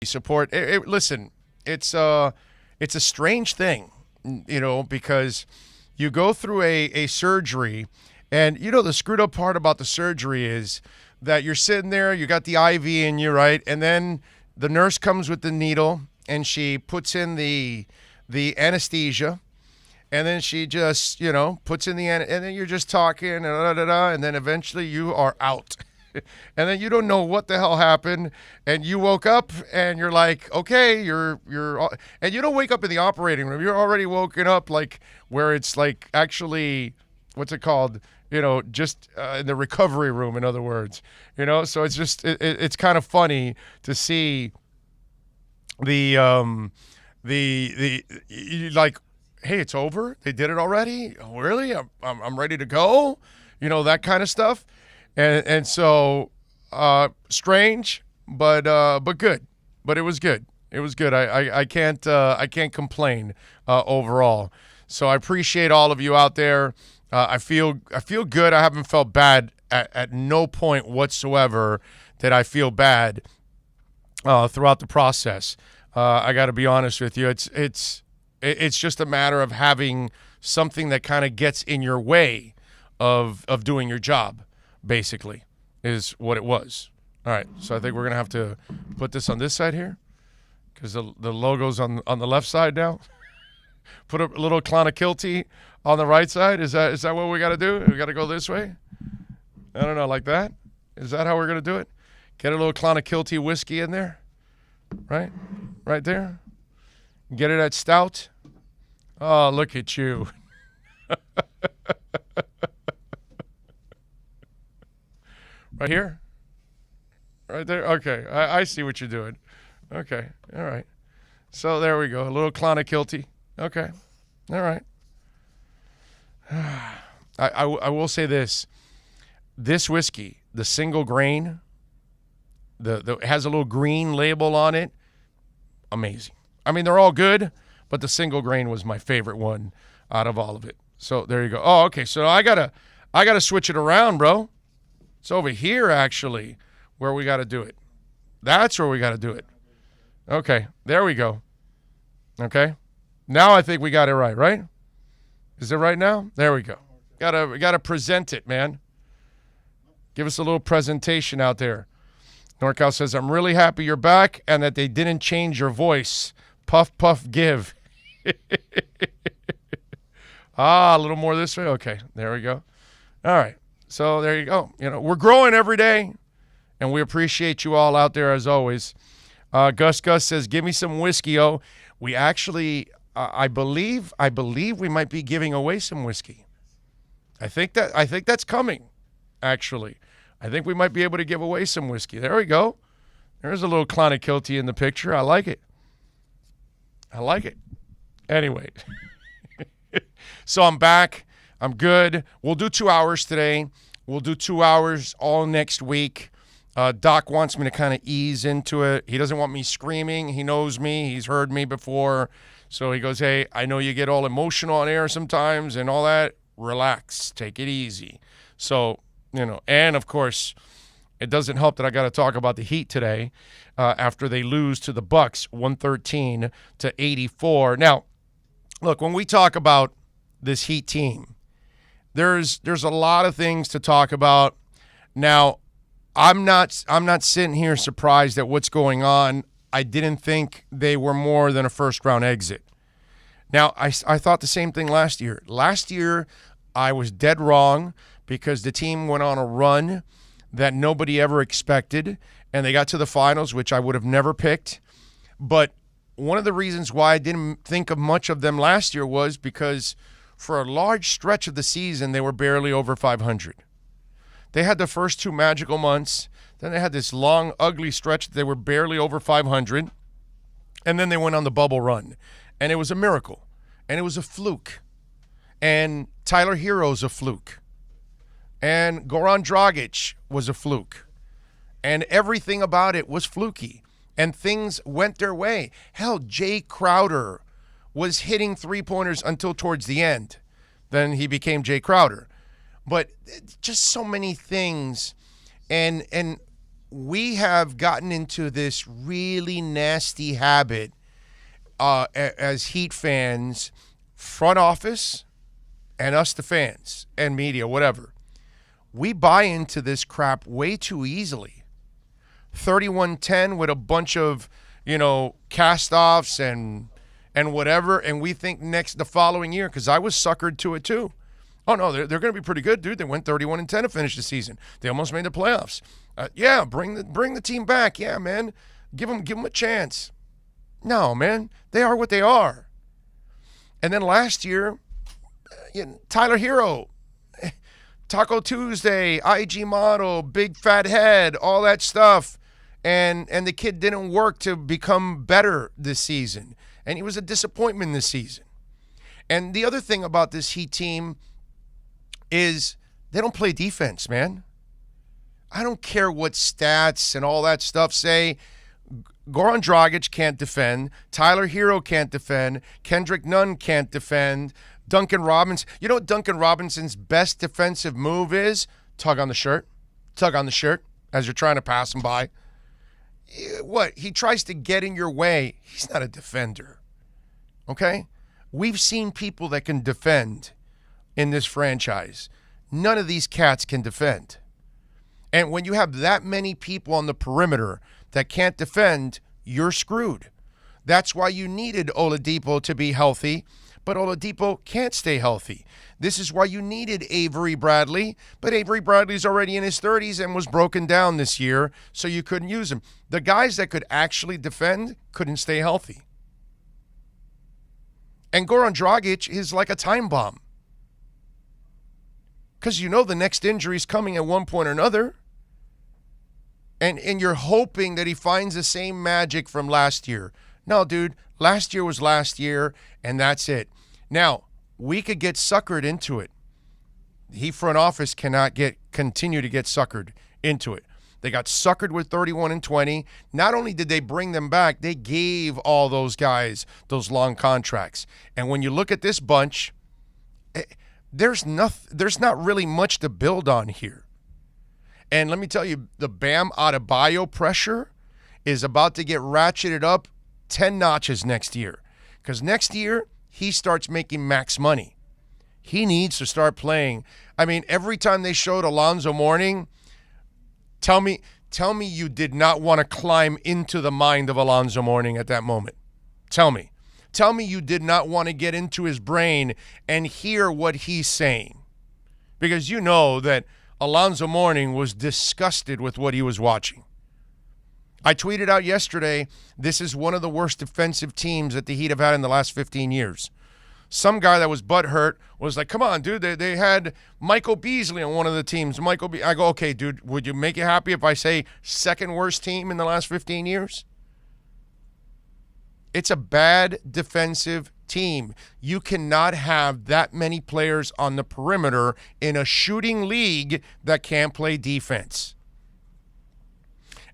support. Listen, it's a strange thing, because you go through a surgery, and the screwed up part about the surgery is that you're sitting there, you got the IV in you, right, and then the nurse comes with the needle and she puts in the anesthesia. And then she just, puts in the end, and then you're just talking, and then eventually you are out. And then you don't know what the hell happened, and you woke up, and you're like, okay, you're, and you don't wake up in the operating room. You're already woken up, like, where it's, like, actually, what's it called? Just in the recovery room, in other words. So it's just, it's kind of funny to see like, hey, it's over? They did it already? Oh, really? I'm ready to go? That kind of stuff. And so strange, but good. But it was good. It was good. I can't complain overall. So I appreciate all of you out there. I feel good. I haven't felt bad at no point whatsoever that I feel bad throughout the process. I got to be honest with you. It's just a matter of having something that kind of gets in your way of doing your job, basically, is what it was. All right, so I think we're going to have to put this on this side here because the logo's on the left side now. Put a little Clonakilty on the right side. Is that what we got to do? We got to go this way? I don't know, like that? Is that how we're going to do it? Get a little Clonakilty whiskey in there, right? Right there. Get it at Stout. Oh, look at you. Right here? Right there? Okay. I see what you're doing. Okay. All right. So there we go. A little Clonakilty. Okay. All right. I will say this. This whiskey, the single grain, it has a little green label on it. Amazing. I mean, they're all good, but the single grain was my favorite one out of all of it. So there you go. Oh, okay. So I gotta switch it around, bro. It's over here actually where we got to do it. That's where we got to do it. Okay, there we go. Okay, now I think we got it right? Is it right now? There we go. We gotta present it, man. Give us a little presentation out there. NorCal says, I'm really happy you're back and that they didn't change your voice. Puff, puff, give. A little more this way. Okay, there we go. All right, so there you go. We're growing every day, and we appreciate you all out there as always. Gus says, give me some whiskey, oh. We actually, I believe we might be giving away some whiskey. I think that's coming, actually. I think we might be able to give away some whiskey. There we go. There's a little Clonakilty in the picture. I like it. Anyway. So I'm back. I'm good. We'll do 2 hours today. We'll do 2 hours all next week. Doc wants me to kind of ease into it. He doesn't want me screaming. He knows me. He's heard me before. So he goes, hey, I know you get all emotional on air sometimes and all that. Relax. Take it easy. So, and of course, it doesn't help that I got to talk about the Heat today after they lose to the Bucks 113-84. Now, look, when we talk about this Heat team, there's a lot of things to talk about. Now, I'm not sitting here surprised at what's going on. I didn't think they were more than a first-round exit. Now, I thought the same thing last year. Last year, I was dead wrong because the team went on a run that nobody ever expected, and they got to the finals, which I would have never picked. But one of the reasons why I didn't think of much of them last year was because for a large stretch of the season, they were barely over 500. They had the first 2 magical months. Then they had this long, ugly stretch that they were barely over 500. And then they went on the bubble run. And it was a miracle. And it was a fluke. And Tyler Hero's a fluke. And Goran Dragic was a fluke. And everything about it was fluky. And things went their way. Hell, Jay Crowder was hitting three-pointers until towards the end. Then he became Jay Crowder. But just so many things. And we have gotten into this really nasty habit as Heat fans, front office, and us the fans and media, whatever. We buy into this crap way too easily. 31-10 with a bunch of, cast-offs and whatever, and we think the following year, because I was suckered to it too. Oh, no, they're going to be pretty good, dude. They went 31-10 to finish the season. They almost made the playoffs. Bring the team back. Yeah, man. Give them a chance. No, man. They are what they are. And then last year, Tyler Hero, Taco Tuesday, IG model, big fat head, all that stuff. And the kid didn't work to become better this season. And he was a disappointment this season. And the other thing about this Heat team is they don't play defense, man. I don't care what stats and all that stuff say. Goran Dragic can't defend. Tyler Hero can't defend. Kendrick Nunn can't defend. Duncan Robinson. You know what Duncan Robinson's best defensive move is? Tug on the shirt. Tug on the shirt as you're trying to pass him by. What? He tries to get in your way. He's not a defender. Okay? We've seen people that can defend in this franchise. None of these cats can defend. And when you have that many people on the perimeter that can't defend, you're screwed. That's why you needed Oladipo to be healthy, but Oladipo can't stay healthy. This is why you needed Avery Bradley, but Avery Bradley's already in his 30s and was broken down this year, so you couldn't use him. The guys that could actually defend couldn't stay healthy. And Goran Dragic is like a time bomb. Because the next injury is coming at one point or another. And you're hoping that he finds the same magic from last year. No, dude, last year was last year, and that's it. Now, we could get suckered into it. The Heat front office cannot continue to get suckered into it. They got suckered with 31-20. Not only did they bring them back, they gave all those guys those long contracts. And when you look at this bunch, there's not really much to build on here. And let me tell you, the Bam Adebayo pressure is about to get ratcheted up 10 notches next year. Because next year, he starts making max money. He needs to start playing. I mean, every time they showed Alonzo Mourning, tell me you did not want to climb into the mind of Alonzo Mourning at that moment. Tell me. Tell me you did not want to get into his brain and hear what he's saying. Because you know that Alonzo Mourning was disgusted with what he was watching. I tweeted out yesterday, this is one of the worst defensive teams that the Heat have had in the last 15 years. Some guy that was butthurt was like, come on, dude, they had Michael Beasley on one of the teams. I go, okay, dude, would you make you happy if I say second worst team in the last 15 years? It's a bad defensive team. You cannot have that many players on the perimeter in a shooting league that can't play defense.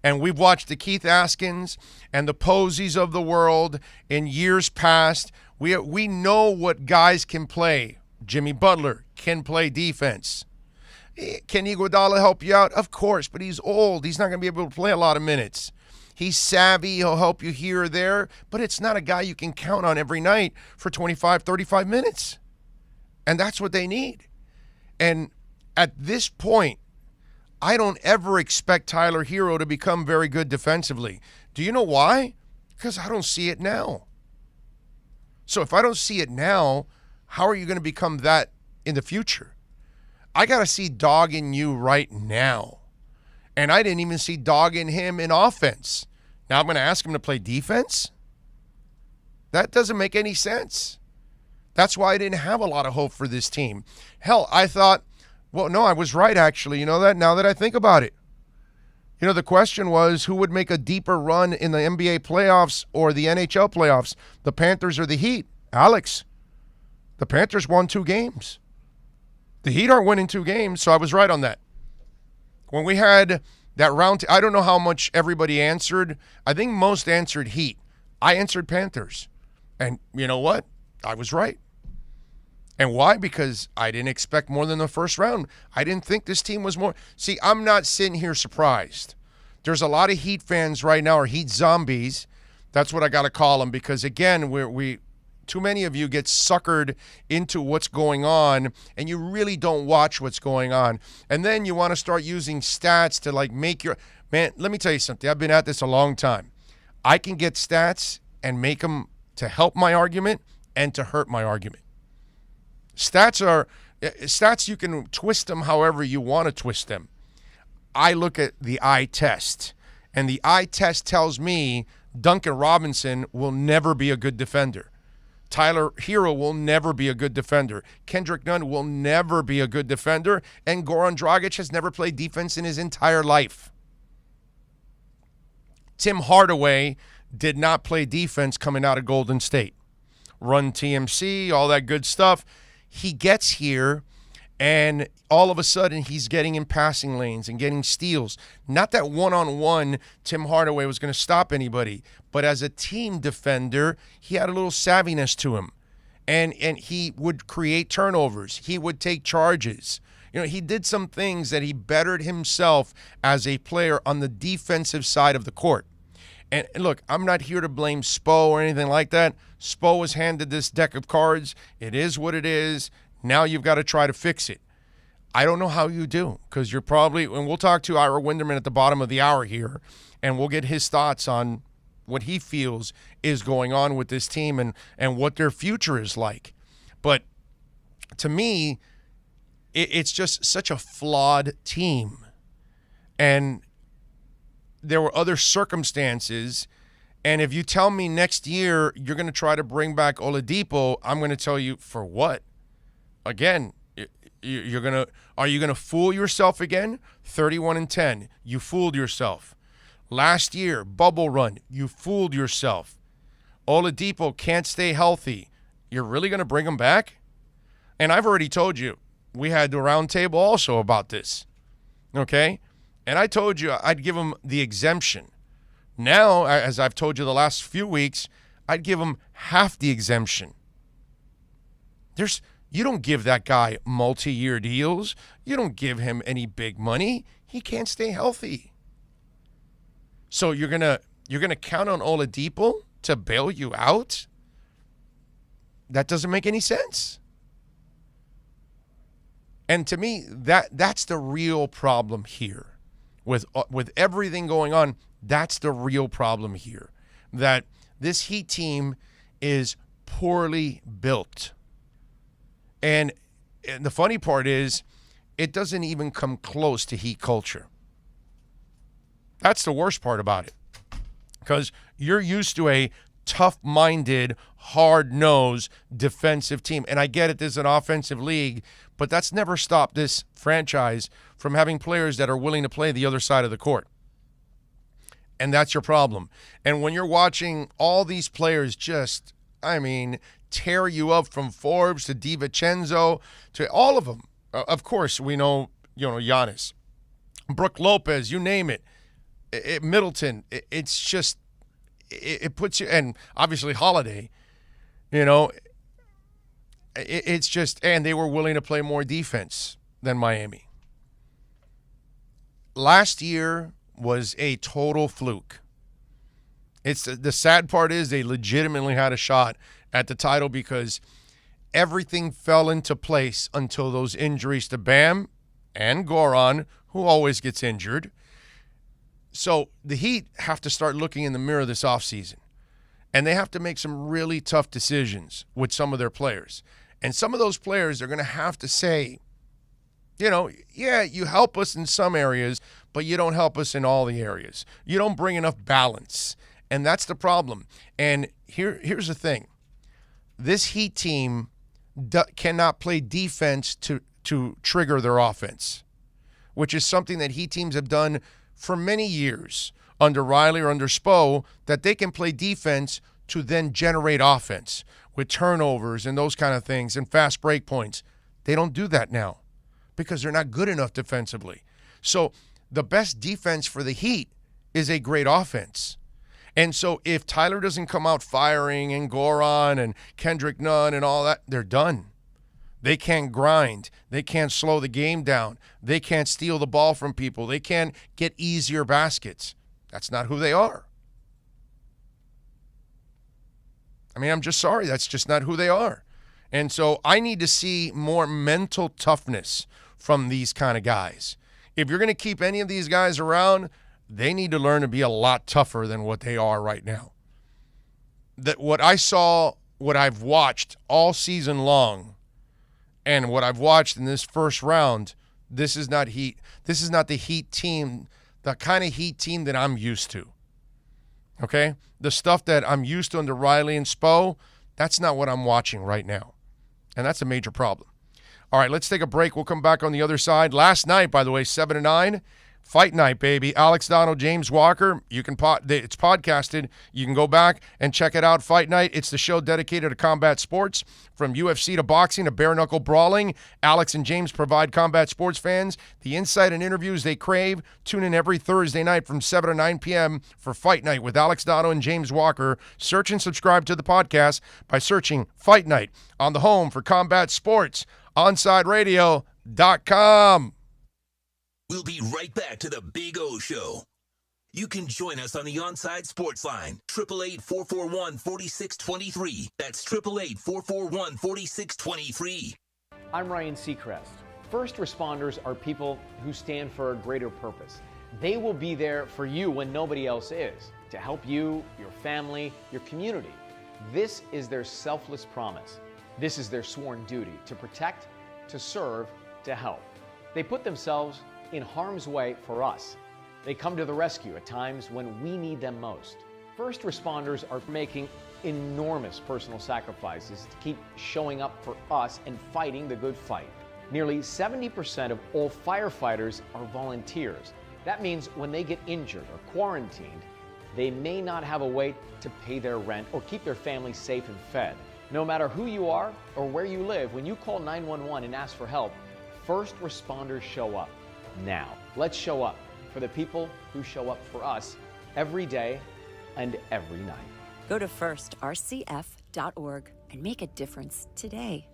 And we've watched the Keith Askins and the Posies of the world in years past. We know what guys can play. Jimmy Butler can play defense. Can Iguodala help you out? Of course, but he's old. He's not going to be able to play a lot of minutes. He's savvy. He'll help you here or there, but it's not a guy you can count on every night for 25, 35 minutes. And that's what they need. And at this point, I don't ever expect Tyler Hero to become very good defensively. Do you know why? Because I don't see it now. So if I don't see it now, how are you going to become that in the future? I got to see dog in you right now. And I didn't even see dog in him in offense. Now I'm going to ask him to play defense? That doesn't make any sense. That's why I didn't have a lot of hope for this team. Hell, I thought, well, no, I was right, actually. You know that? Now that I think about it. You know, the question was who would make a deeper run in the NBA playoffs or the NHL playoffs, the Panthers or the Heat? Alex, the Panthers won 2 games. The Heat aren't winning 2 games, so I was right on that. When we had that round, I don't know how much everybody answered. I think most answered Heat. I answered Panthers. And you know what? I was right. And why? Because I didn't expect more than the first round. I didn't think this team was more. See, I'm not sitting here surprised there's a lot of Heat fans right now, or Heat zombies. That's what I got to call them, because, again, we too many of you get suckered into what's going on, and you really don't watch what's going on. And then you want to start using stats to, like, make your – man, let me tell you something. I've been at this a long time. I can get stats and make them to help my argument and to hurt my argument. Stats, you can twist them however you want to twist them. I look at the eye test, and the eye test tells me Duncan Robinson will never be a good defender. Tyler Hero will never be a good defender. Kendrick Nunn will never be a good defender. And Goran Dragic has never played defense in his entire life. Tim Hardaway did not play defense coming out of Golden State. Run TMC, all that good stuff. He gets here, and all of a sudden he's getting in passing lanes and getting steals. Not that one-on-one Tim Hardaway was going to stop anybody, but as a team defender, he had a little savviness to him. And he would create turnovers. He would take charges. He did some things that he bettered himself as a player on the defensive side of the court. And look, I'm not here to blame Spo or anything like that. Spo was handed this deck of cards. It is what it is. Now you've got to try to fix it. I don't know how you do, because you're probably, and we'll talk to Ira Winderman at the bottom of the hour here, and we'll get his thoughts on what he feels is going on with this team and what their future is like. But to me, it's just such a flawed team. And there were other circumstances. And if you tell me next year you're going to try to bring back Oladipo, I'm going to tell you, for what? Again, are you going to fool yourself again? 31-10, you fooled yourself. Last year, bubble run, you fooled yourself. Oladipo can't stay healthy. You're really going to bring him back? And I've already told you, we had the round table also about this. Okay? And I told you I'd give him the exemption. Now, as I've told you the last few weeks, I'd give him half the exemption. You don't give that guy multi-year deals. You don't give him any big money. He can't stay healthy. So you're gonna count on Oladipo to bail you out? That doesn't make any sense. And to me, that's the real problem here. With everything going on, that's the real problem here. That this Heat team is poorly built. And the funny part is, it doesn't even come close to Heat culture. That's the worst part about it. Because you're used to a tough-minded, hard-nosed defensive team. And I get it, this is an offensive league, but that's never stopped this franchise from having players that are willing to play the other side of the court. And that's your problem. And when you're watching all these players just, tear you up, from Forbes to DiVincenzo to all of them. Of course, we know, Giannis, Brook Lopez, you name it. Middleton, it's just, it puts you, and obviously Holiday, it's just, and they were willing to play more defense than Miami. Last year was a total fluke. It's the sad part is they legitimately had a shot at the title because everything fell into place until those injuries to Bam and Goran, who always gets injured. So the Heat have to start looking in the mirror this offseason, and they have to make some really tough decisions with some of their players. And some of those players are going to have to say, you help us in some areas, but you don't help us in all the areas. You don't bring enough balance, and that's the problem. And here's the thing. This Heat team cannot play defense to trigger their offense, which is something that Heat teams have done for many years under Riley or under Spo, that they can play defense to then generate offense with turnovers and those kind of things and fast break points. They don't do that now because they're not good enough defensively. So the best defense for the Heat is a great offense. And so if Tyler doesn't come out firing and Goran and Kendrick Nunn and all that, they're done. They can't grind. They can't slow the game down. They can't steal the ball from people. They can't get easier baskets. That's not who they are. I mean, I'm just sorry. That's just not who they are. And so I need to see more mental toughness from these kind of guys. If you're going to keep any of these guys around, they need to learn to be a lot tougher than what they are right now. That what I saw, what I've watched all season long, and what I've watched in this first round, this is not Heat. This is not the Heat team, the kind of Heat team that I'm used to. Okay? The stuff that I'm used to under Riley and Spo, that's not what I'm watching right now. And that's a major problem. All right, let's take a break. We'll come back on the other side. Last night, by the way, 7-9, fight night, baby. Alex Donald, James Walker. You can it's podcasted. You can go back and check it out. Fight night. It's the show dedicated to combat sports, from UFC to boxing to bare knuckle brawling. Alex and James provide combat sports fans the insight and interviews they crave. Tune in every Thursday night from 7 to 9 p.m. for Fight Night with Alex Donald and James Walker. Search and subscribe to the podcast by searching Fight Night on the home for combat sports, OnsideRadio.com. We'll be right back to the Big O Show. You can join us on the Onside Sports Line, 888-441-4623. That's 888-441-4623. I'm Ryan Seacrest. First responders are people who stand for a greater purpose. They will be there for you when nobody else is, to help you, your family, your community. This is their selfless promise. This is their sworn duty, to protect, to serve, to help. They put themselves in harm's way for us. They come to the rescue at times when we need them most. First responders are making enormous personal sacrifices to keep showing up for us and fighting the good fight. Nearly 70% of all firefighters are volunteers. That means when they get injured or quarantined, they may not have a way to pay their rent or keep their family safe and fed. No matter who you are or where you live, when you call 911 and ask for help, first responders show up. Now, let's show up for the people who show up for us every day and every night. Go to firstrcf.org and make a difference today.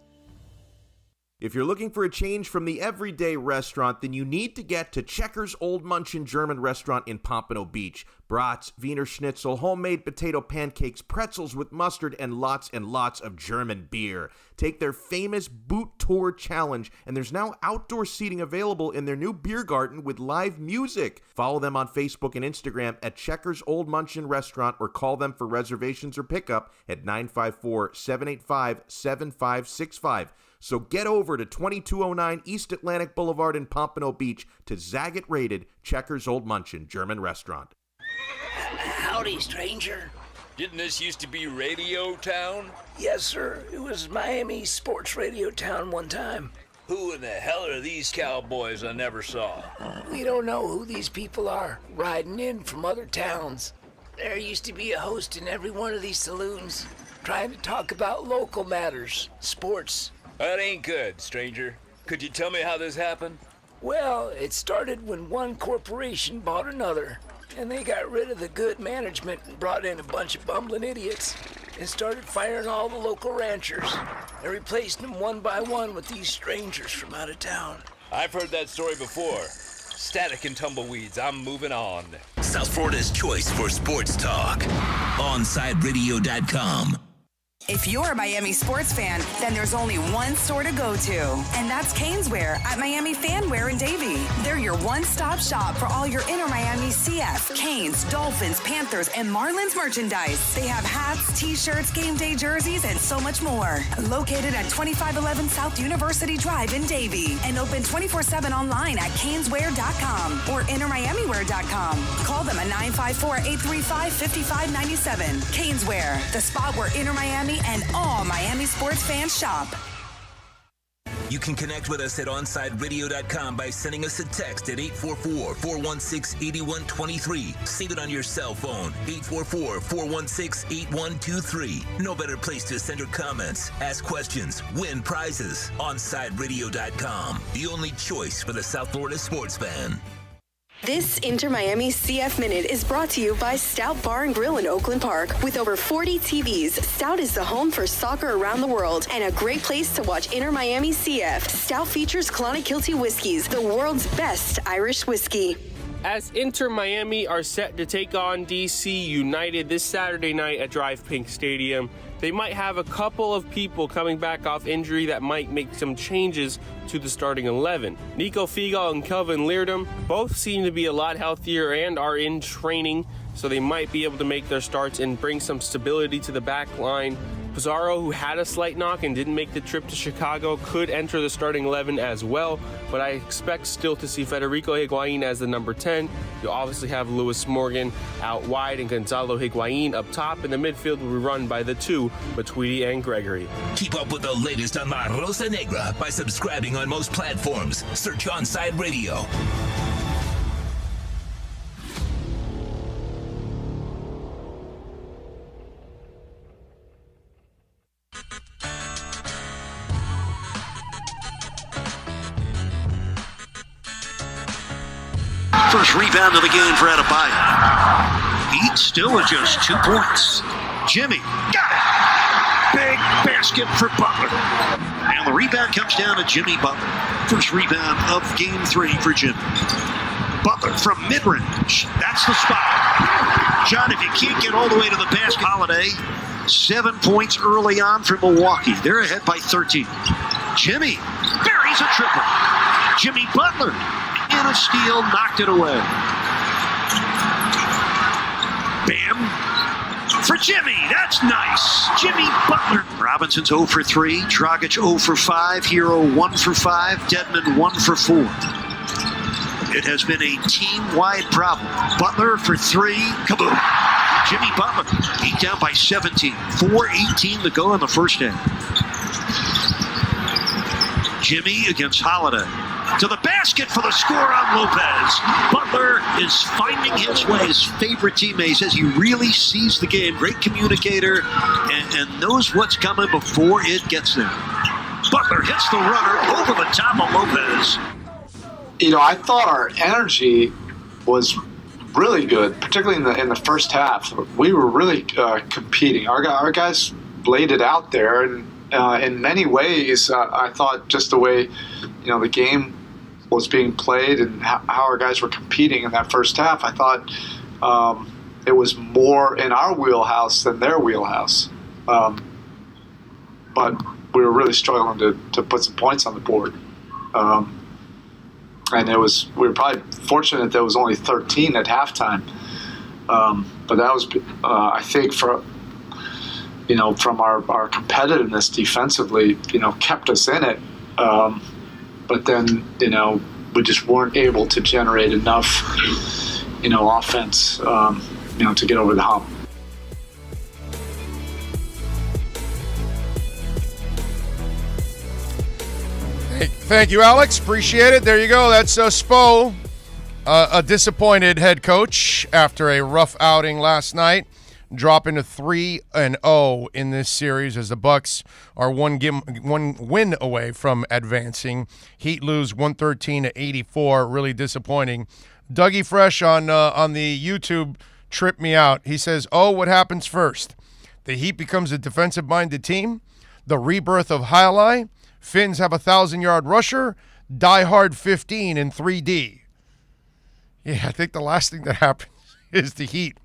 If you're looking for a change from the everyday restaurant, then you need to get to Checkers Old Munchin German Restaurant in Pompano Beach. Brats, Wiener Schnitzel, homemade potato pancakes, pretzels with mustard, and lots of German beer. Take their famous Boot Tour Challenge, and there's now outdoor seating available in their new beer garden with live music. Follow them on Facebook and Instagram at Checkers Old Munchin Restaurant, or call them for reservations or pickup at 954-785-7565. So get over to 2209 East Atlantic Boulevard in Pompano Beach to Zagat-rated Checkers Old Munchin German Restaurant. Howdy, stranger. Didn't this used to be Radio Town? Yes, sir. It was Miami Sports Radio Town one time. Who in the hell are these cowboys I never saw? We don't know who these people are, riding in from other towns. There used to be a host in every one of these saloons, trying to talk about local matters, sports. That ain't good, stranger. Could you tell me how this happened? Well, it started when one corporation bought another, and they got rid of the good management and brought in a bunch of bumbling idiots and started firing all the local ranchers and replaced them one by one with these strangers from out of town. I've heard that story before. Static and tumbleweeds, I'm moving on. South Florida's choice for sports talk. OnsideRadio.com. If you're a Miami sports fan, then there's only one store to go to, and that's Caneswear at Miami Fanwear in Davie. They're your one-stop shop for all your inner Miami CF, Canes, Dolphins, Panthers, and Marlins merchandise. They have hats, t-shirts, game day jerseys, and so much more. Located at 2511 South University Drive in Davie, and open 24/7 online at caneswear.com or innermiamiwear.com. Call them at 954-835-5597. Caneswear, the spot where inner Miami and all Miami sports fans shop. You can connect with us at OnsideRadio.com by sending us a text at 844-416-8123. Save it on your cell phone, 844-416-8123. No better place to send your comments, ask questions, win prizes. OnsideRadio.com, the only choice for the South Florida sports fan. This Inter Miami CF Minute is brought to you by Stout Bar and Grill in Oakland Park. With over 40 TVs, Stout is the home for soccer around the world and a great place to watch Inter Miami CF. Stout features Clonakilty Whiskies, the world's best Irish whiskey. As Inter Miami are set to take on DC United this Saturday night at Drive Pink Stadium, they might have a couple of people coming back off injury that might make some changes to the starting 11. Nico Figal and Kelvin Leardom both seem to be a lot healthier and are in training, so they might be able to make their starts and bring some stability to the back line. Pizarro, who had a slight knock and didn't make the trip to Chicago, could enter the starting 11 as well, but I expect still to see Federico Higuain as the number 10. You'll obviously have Lewis Morgan out wide and Gonzalo Higuain up top, and the midfield will be run by the two, Matuidi and Gregory. Keep up with the latest on La Rosa Negra by subscribing on most platforms. Search Onside Radio. First rebound of the game for Adebayo. Heat still with just 2 points. Jimmy got it. Big basket for Butler. And the rebound comes down to Jimmy Butler. First rebound of game 3 for Jimmy. Butler from mid-range. That's the spot. John, if you can't get all the way to the basket, Holiday, 7 points early on for Milwaukee. They're ahead by 13. Jimmy buries a triple. Jimmy Butler in a steal, knocked it away. Bam for Jimmy. That's nice. Jimmy Butler. Robinson's 0 for 3. Dragic 0 for 5. Hero 1 for 5. Dedmon 1 for 4. It has been a team-wide problem. Butler for 3. Kaboom. Jimmy Butler beat down by 17. 4:18 to go in the first half. Jimmy against Holiday. To the basket for the score on Lopez. Butler is finding his way. His favorite teammate says he really sees the game. Great communicator and knows what's coming before it gets there. Butler hits the runner over the top of Lopez. You know, I thought our energy was really good, particularly in the first half. We were really competing. Our guys laid it out there, and in many ways, I thought just the way the game was being played and how our guys were competing in that first half, I thought it was more in our wheelhouse than their wheelhouse. But we were really struggling to put some points on the board. And we were probably fortunate that it was only 13 at halftime. But that was, I think, from our competitiveness defensively, kept us in it. But then, we just weren't able to generate enough, offense, to get over the hump. Thank you, Alex. Appreciate it. There you go. That's Spo, a disappointed head coach after a rough outing last night, dropping to 3-0 in this series as the Bucks are one win away from advancing. Heat lose 113-84. Really disappointing. Dougie Fresh on the YouTube tripped me out. He says, what happens first? The Heat becomes a defensive-minded team? The rebirth of Highlight? Finns have a 1,000-yard rusher? Die Hard 15 in 3D. Yeah, I think the last thing that happens is the Heat.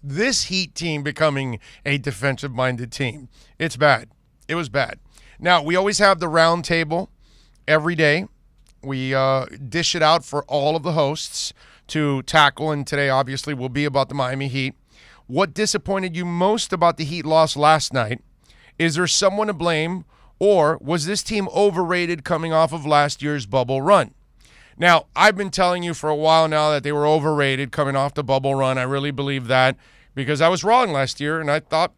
This Heat team becoming a defensive-minded team. It's bad. It was bad. Now, we always have the round table every day. We dish it out for all of the hosts to tackle, and today obviously will be about the Miami Heat. What disappointed you most about the Heat loss last night? Is there someone to blame, or was this team overrated coming off of last year's bubble run? Now, I've been telling you for a while now that they were overrated coming off the bubble run. I really believe that because I was wrong last year, and I thought,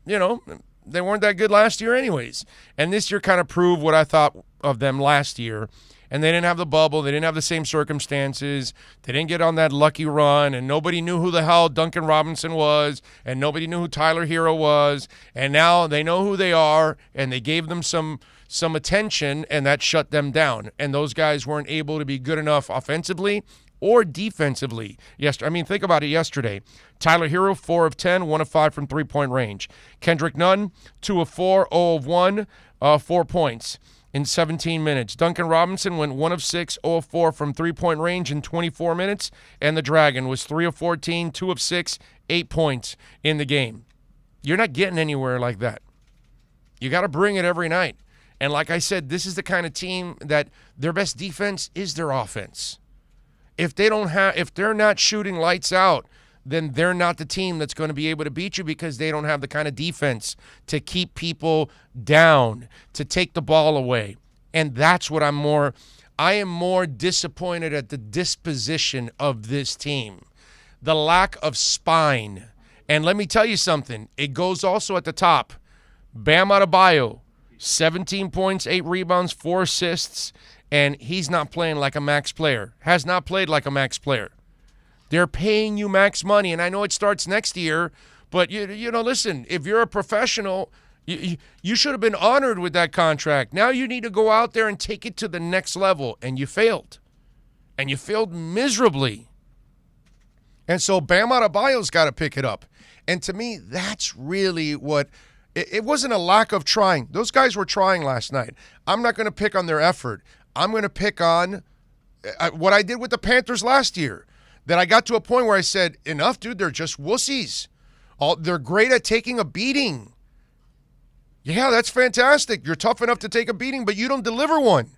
they weren't that good last year anyways. And this year kind of proved what I thought of them last year. And they didn't have the bubble. They didn't have the same circumstances. They didn't get on that lucky run, and nobody knew who the hell Duncan Robinson was, and nobody knew who Tyler Hero was. And now they know who they are, and they gave them some attention, and that shut them down. And those guys weren't able to be good enough offensively or defensively. I mean, think about it yesterday. Tyler Hero, 4 of 10, 1 of 5 from three-point range. Kendrick Nunn, 2 of 4, 0 of 1, 4 points in 17 minutes. Duncan Robinson went 1 of 6, 0 of 4 from three-point range in 24 minutes. And the Dragon was 3 of 14, 2 of 6, 8 points in the game. You're not getting anywhere like that. You got to bring it every night. And like I said, this is the kind of team that their best defense is their offense. If they're not shooting lights out, then they're not the team that's going to be able to beat you because they don't have the kind of defense to keep people down, to take the ball away. And that's what I am more disappointed at the disposition of this team. The lack of spine. And let me tell you something. It goes also at the top. Bam Adebayo, 17 points, 8 rebounds, 4 assists, and he's not playing like a max player. Has not played like a max player. They're paying you max money, and I know it starts next year, but you know, listen, if you're a professional, you should have been honored with that contract. Now you need to go out there and take it to the next level, and you failed. And you failed miserably. And so Bam Adebayo's got to pick it up. And to me, that's really what – it wasn't a lack of trying. Those guys were trying last night. I'm not going to pick on their effort. I'm going to pick on what I did with the Panthers last year, that I got to a point where I said, enough, dude, they're just wussies. They're great at taking a beating. Yeah, that's fantastic. You're tough enough to take a beating, but you don't deliver one.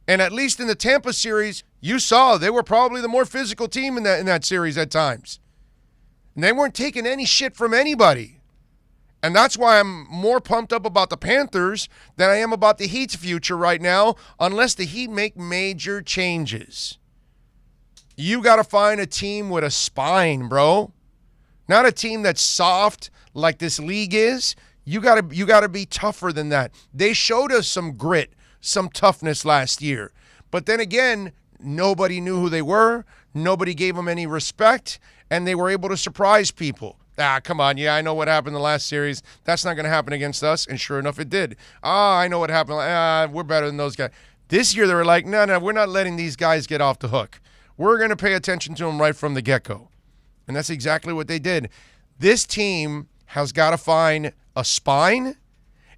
And at least in the Tampa series, you saw they were probably the more physical team in that series at times. And they weren't taking any shit from anybody. And that's why I'm more pumped up about the Panthers than I am about the Heat's future right now, unless the Heat make major changes. You got to find a team with a spine, bro. Not a team that's soft like this league is. You got to be tougher than that. They showed us some grit, some toughness last year. But then again, nobody knew who they were. Nobody gave them any respect, and they were able to surprise people. Come on. Yeah, I know what happened in the last series. That's not going to happen against us. And sure enough, it did. I know what happened. We're better than those guys. This year, they were like, no, we're not letting these guys get off the hook. We're going to pay attention to them right from the get-go. And that's exactly what they did. This team has got to find a spine.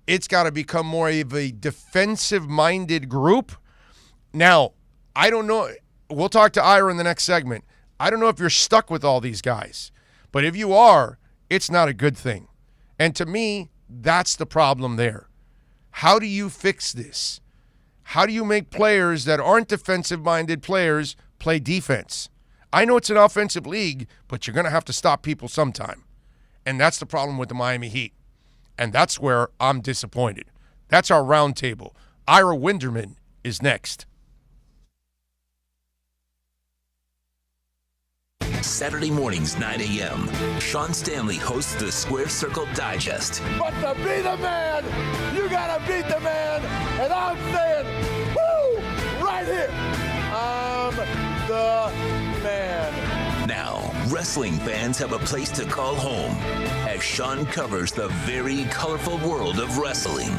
It's got to become more of a defensive-minded group. Now, I don't know. We'll talk to Ira in the next segment. I don't know if you're stuck with all these guys. But if you are, it's not a good thing. And to me, that's the problem there. How do you fix this? How do you make players that aren't defensive-minded players play defense? I know it's an offensive league, but you're going to have to stop people sometime. And that's the problem with the Miami Heat. And that's where I'm disappointed. That's our roundtable. Ira Winderman is next. Saturday mornings, 9 a.m., Sean Stanley hosts the Square Circle Digest. But to be the man, you gotta beat the man. And I'm saying, woo, right here, I'm the man. Now, wrestling fans have a place to call home as Sean covers the very colorful world of wrestling.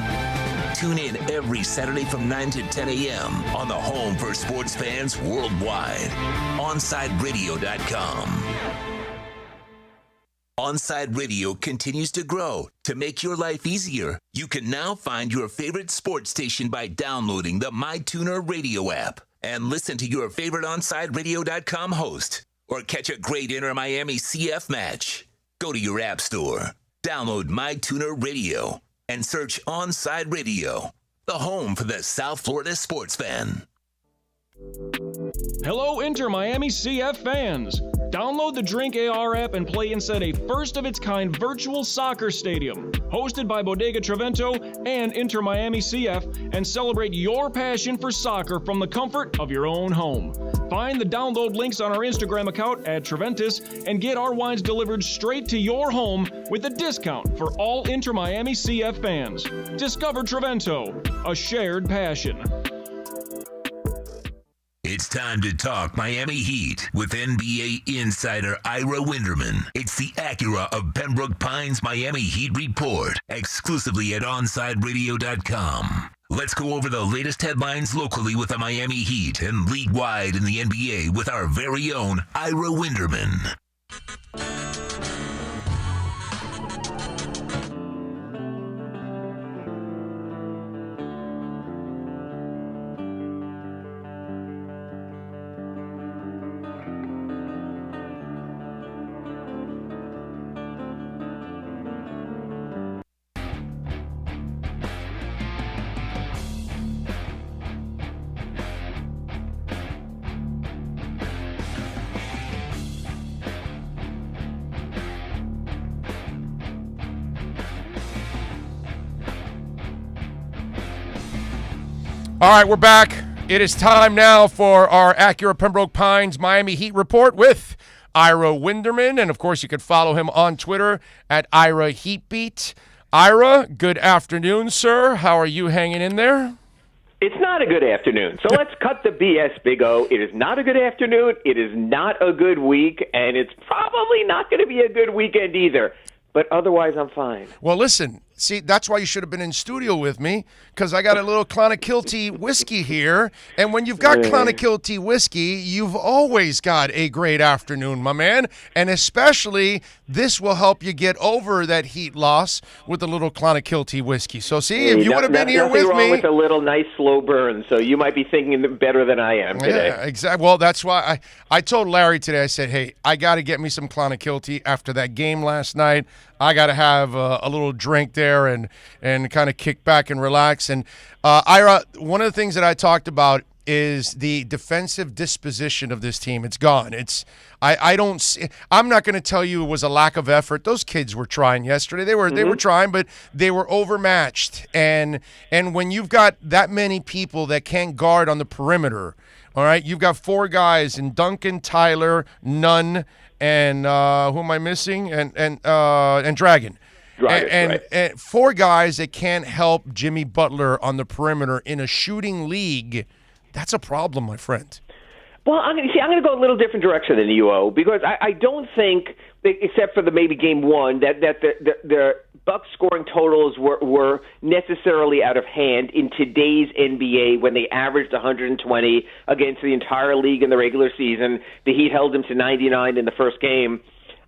Tune in every Saturday from 9 to 10 a.m. on the home for sports fans worldwide, OnsideRadio.com. Onside Radio continues to grow. To make your life easier, you can now find your favorite sports station by downloading the MyTuner Radio app and listen to your favorite OnsideRadio.com host or catch a great Inter-Miami CF match. Go to your app store, download MyTuner Radio, and search Onside Radio, the home for the South Florida sports fan. Hello, Inter-Miami CF fans. Download the Drink AR app and play inside a first-of-its-kind virtual soccer stadium, hosted by Bodega Trevento and Inter-Miami CF, and celebrate your passion for soccer from the comfort of your own home. Find the download links on our Instagram account at Treventus and get our wines delivered straight to your home with a discount for all Inter-Miami CF fans. Discover Trevento, a shared passion. It's time to talk Miami Heat with NBA insider Ira Winderman. It's the Acura of Pembroke Pines Miami Heat Report, exclusively at OnsideRadio.com. Let's go over the latest headlines locally with the Miami Heat and league-wide in the NBA with our very own Ira Winderman. All right, we're back. It is time now for our Acura Pembroke Pines Miami Heat report with Ira Winderman. And, of course, you can follow him on Twitter at Ira Heatbeat. Ira, good afternoon, sir. How are you hanging in there? It's not a good afternoon. So let's cut the BS, Big O. It is not a good afternoon. It is not a good week. And it's probably not going to be a good weekend either. But otherwise, I'm fine. Well, listen, see, that's why you should have been in studio with me, because I got a little Clonakilty whiskey here. And when you've got Clonakilty whiskey, you've always got a great afternoon, my man. And especially, this will help you get over that heat loss with a little Clonakilty whiskey. So, see, if you would have been here with me. Nothing wrong with a little nice slow burn, so you might be thinking better than I am today. Yeah, exactly. Well, that's why I told Larry today, I said, hey, I got to get me some Clonakilty after that game last night. I got to have a little drink there and kind of kick back and relax. And Ira, one of the things that I talked about is the defensive disposition of this team. It's gone. I don't see. I'm not going to tell you it was a lack of effort. Those kids were trying yesterday. They were trying, but they were overmatched. And when you've got that many people that can't guard on the perimeter, all right, you've got four guys in Duncan, Tyler, Nunn, and who am I missing? And Dragon. And four guys that can't help Jimmy Butler on the perimeter in a shooting league. That's a problem, my friend. Well, I'm going to go a little different direction than you, O, because I don't think, except for the maybe game one, that the Bucks scoring totals were necessarily out of hand in today's NBA when they averaged 120 against the entire league in the regular season. The Heat held them to 99 in the first game.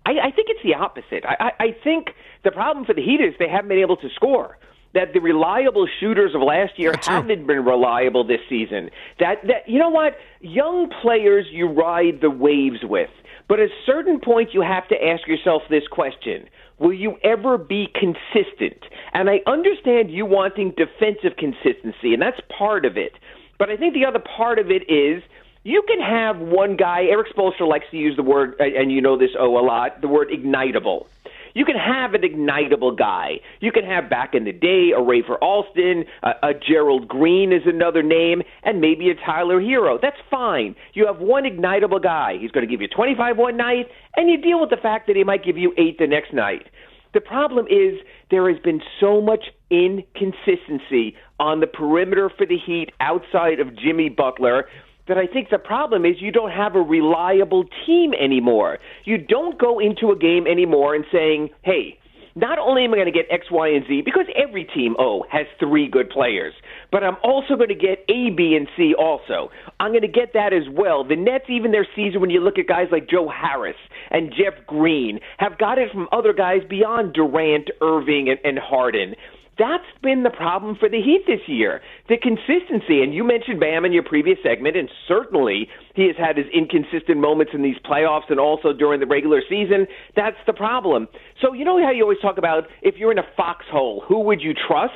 I think it's the opposite. I think the problem for the Heat is they haven't been able to score. That the reliable shooters of last year haven't been reliable this season. That you know what? Young players you ride the waves with. But at a certain point you have to ask yourself this question. Will you ever be consistent? And I understand you wanting defensive consistency, and that's part of it. But I think the other part of it is you can have one guy, Eric Spoelstra likes to use the word, and you know this, O, a lot, the word ignitable. You can have an ignitable guy. You can have, back in the day, a Rafer Alston, a Gerald Green is another name, and maybe a Tyler Hero. That's fine. You have one ignitable guy. He's going to give you 25 one night, and you deal with the fact that he might give you 8 the next night. The problem is there has been so much inconsistency on the perimeter for the Heat outside of Jimmy Butler that I think the problem is you don't have a reliable team anymore. You don't go into a game anymore and saying, hey, not only am I going to get X, Y, and Z, because every team, has 3 good players, but I'm also going to get A, B, and C also. I'm going to get that as well. The Nets, even their season, when you look at guys like Joe Harris and Jeff Green, have got it from other guys beyond Durant, Irving, and Harden. That's been the problem for the Heat this year, the consistency. And you mentioned Bam in your previous segment, and certainly he has had his inconsistent moments in these playoffs and also during the regular season. That's the problem. So you know how you always talk about if you're in a foxhole, who would you trust?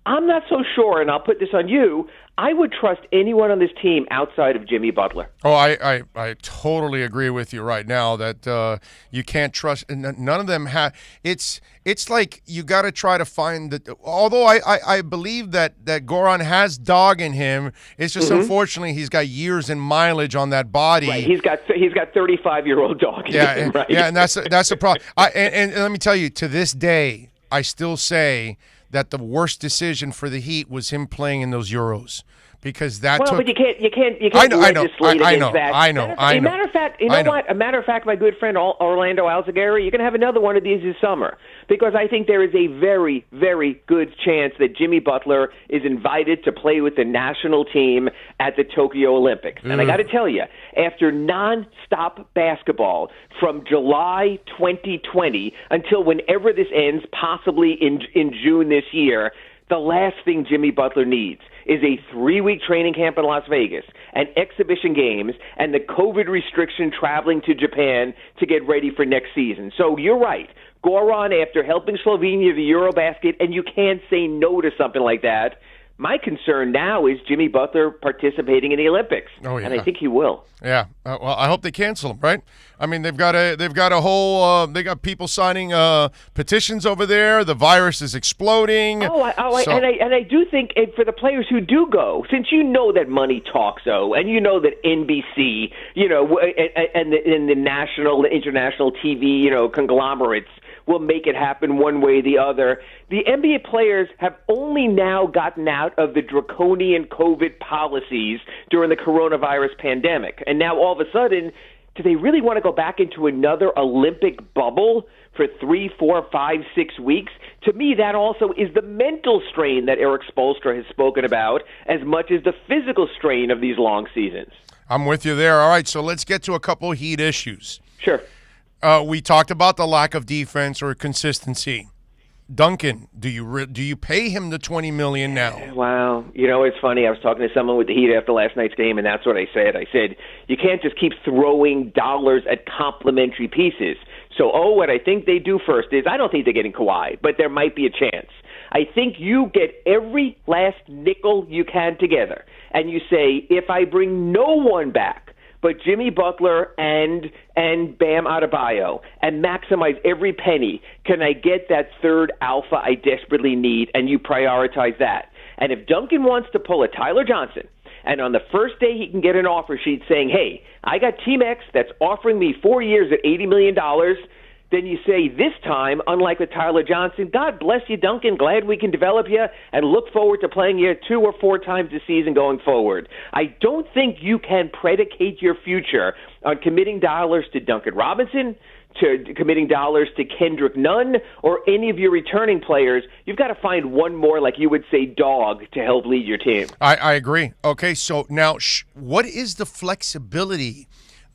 I'm not so sure, and I'll put this on you. I would trust anyone on this team outside of Jimmy Butler. Oh, I totally agree with you right now that you can't trust. None of them have. It's like you got to try to find the. Although I believe that Goran has dog in him, it's just unfortunately he's got years and mileage on that body. Right, he's got 35-year-old dog. Yeah, right. Yeah, and that's a problem. And let me tell you, to this day, I still say that the worst decision for the Heat was him playing in those Euros, because that well, took. but you can't I know, legislate I against know, that. I know. A matter of fact, you know what? A matter of fact, my good friend Orlando Alzagari, you're going to have another one of these this summer because I think there is a very, very good chance that Jimmy Butler is invited to play with the national team at the Tokyo Olympics. And I got to tell you, after nonstop basketball from July 2020 until whenever this ends, possibly in June this year, the last thing Jimmy Butler needs is a 3-week training camp in Las Vegas and exhibition games and the COVID restriction traveling to Japan to get ready for next season. So you're right. Goran, after helping Slovenia the Eurobasket, and you can't say no to something like that. My concern now is Jimmy Butler participating in the Olympics, and I think he will. Yeah, well, I hope they cancel him, right? I mean, they've got a whole they got people signing petitions over there. The virus is exploding. And I do think for the players who do go, since you know that money talks, and you know that NBC, and the national, the international TV, conglomerates will make it happen one way or the other. The NBA players have only now gotten out of the draconian COVID policies during the coronavirus pandemic. And now all of a sudden, do they really want to go back into another Olympic bubble for 3, 4, 5, 6 weeks? To me, that also is the mental strain that Eric Spoelstra has spoken about as much as the physical strain of these long seasons. I'm with you there. All right, so let's get to a couple of Heat issues. Sure. We talked about the lack of defense or consistency. Duncan, do you pay him the $20 million now? Wow. It's funny. I was talking to someone with the Heat after last night's game, and that's what I said. I said, you can't just keep throwing dollars at complementary pieces. So, what I think they do first is, I don't think they're getting Kawhi, but there might be a chance. I think you get every last nickel you can together, and you say, if I bring no one back, but Jimmy Butler and Bam Adebayo and maximize every penny, can I get that third alpha I desperately need? And you prioritize that. And if Duncan wants to pull a Tyler Johnson, and on the first day he can get an offer sheet saying, hey, I got Team X that's offering me 4 years at $80 million, then you say this time, unlike with Tyler Johnson, God bless you, Duncan. Glad we can develop you and look forward to playing you 2 or 4 times this season going forward. I don't think you can predicate your future on committing dollars to Duncan Robinson, to committing dollars to Kendrick Nunn, or any of your returning players. You've got to find one more, like you would say, dog to help lead your team. I agree. Okay, so now what is the flexibility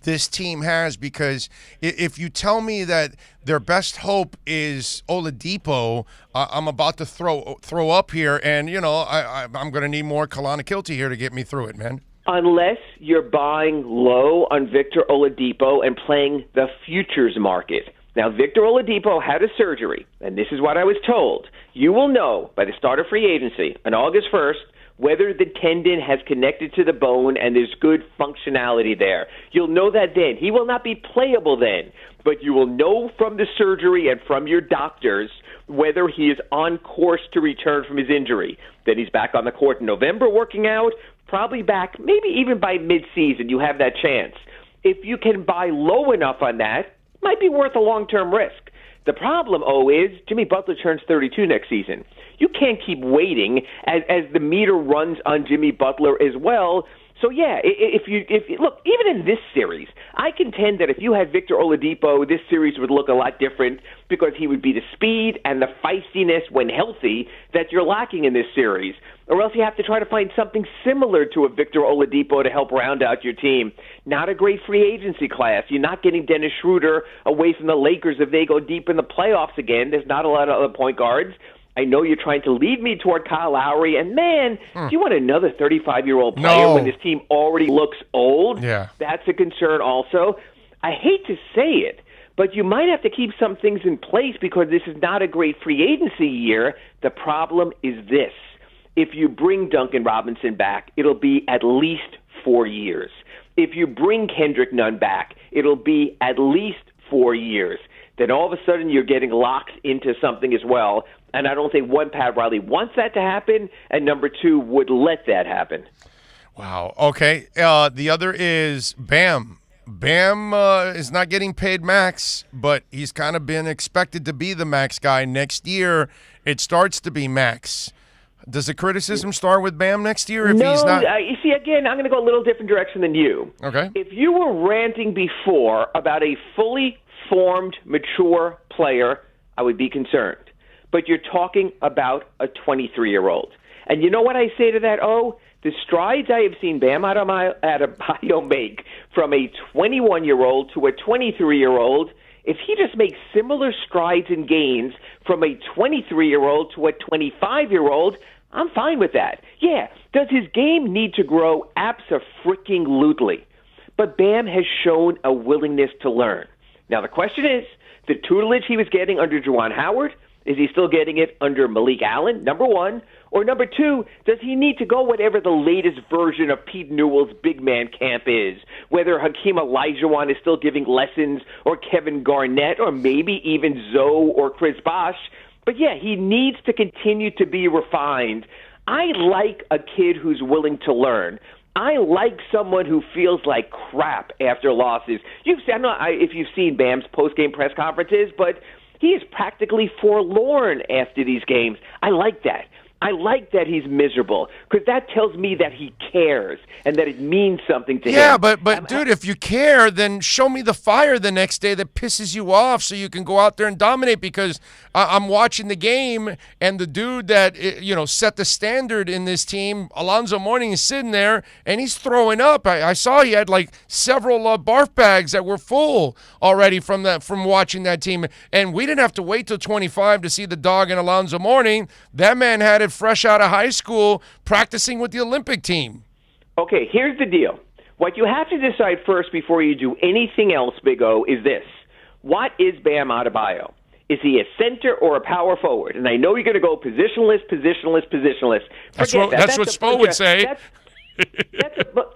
this team has? Because if you tell me that their best hope is Oladipo, I'm about to throw up here, and I'm going to need more Kalana Kilty here to get me through it, man. Unless you're buying low on Victor Oladipo and playing the futures market. Now, Victor Oladipo had a surgery, and this is what I was told. You will know by the start of free agency on August 1st whether the tendon has connected to the bone and there's good functionality there. You'll know that then. He will not be playable then, but you will know from the surgery and from your doctors whether he is on course to return from his injury. Then he's back on the court in November working out, probably back maybe even by midseason. You have that chance. If you can buy low enough on that, it might be worth a long-term risk. The problem, is Jimmy Butler turns 32 next season. You can't keep waiting as the meter runs on Jimmy Butler as well. So, yeah, if you look, even in this series, I contend that if you had Victor Oladipo, this series would look a lot different because he would be the speed and the feistiness when healthy that you're lacking in this series. Or else you have to try to find something similar to a Victor Oladipo to help round out your team. Not a great free agency class. You're not getting Dennis Schroeder away from the Lakers if they go deep in the playoffs again. There's not a lot of other point guards. I know you're trying to lead me toward Kyle Lowry, and man, do you want another 35-year-old player when this team already looks old? Yeah. That's a concern also. I hate to say it, but you might have to keep some things in place because this is not a great free agency year. The problem is this. If you bring Duncan Robinson back, it'll be at least 4 years. If you bring Kendrick Nunn back, it'll be at least 4 years. Then all of a sudden you're getting locked into something as well. And I don't think, one, Pat Riley wants that to happen, and number two, would let that happen. Wow. Okay. The other is Bam. Bam is not getting paid max, but he's kind of been expected to be the max guy. Next year, it starts to be max. Does the criticism start with Bam next year if no, he's not? You see, again, I'm going to go a little different direction than you. Okay. If you were ranting before about a fully formed, mature player, I would be concerned. But you're talking about a 23-year-old. And you know what I say to that? The strides I have seen Bam Adebayo make from a 21-year-old to a 23-year-old, if he just makes similar strides and gains from a 23-year-old to a 25-year-old, I'm fine with that. Yeah, does his game need to grow? Abso-freaking-lutely. But Bam has shown a willingness to learn. Now, the question is, the tutelage he was getting under Juwan Howard, is he still getting it under Malik Allen, number one? Or number two, does he need to go whatever the latest version of Pete Newell's big man camp is? Whether Hakeem Olajuwon is still giving lessons, or Kevin Garnett, or maybe even Zoe or Chris Bosh. But yeah, he needs to continue to be refined. I like a kid who's willing to learn. I like someone who feels like crap after losses. I don't know if you've seen Bam's post-game press conferences, but he is practically forlorn after these games. I like that. I like that he's miserable because that tells me that he cares and that it means something to him. Yeah, but dude, if you care, then show me the fire the next day that pisses you off so you can go out there and dominate, because I'm watching the game and the dude that set the standard in this team, Alonzo Mourning, is sitting there and he's throwing up. I saw he had like several barf bags that were full already from watching that team, and we didn't have to wait till 25 to see the dog in Alonzo Mourning. That man had it fresh out of high school practicing with the Olympic team. Okay, here's the deal. What you have to decide first before you do anything else, Big O, is this. What is Bam Adebayo? Is he a center or a power forward? And I know you're going to go positionless. That's what Spo would say.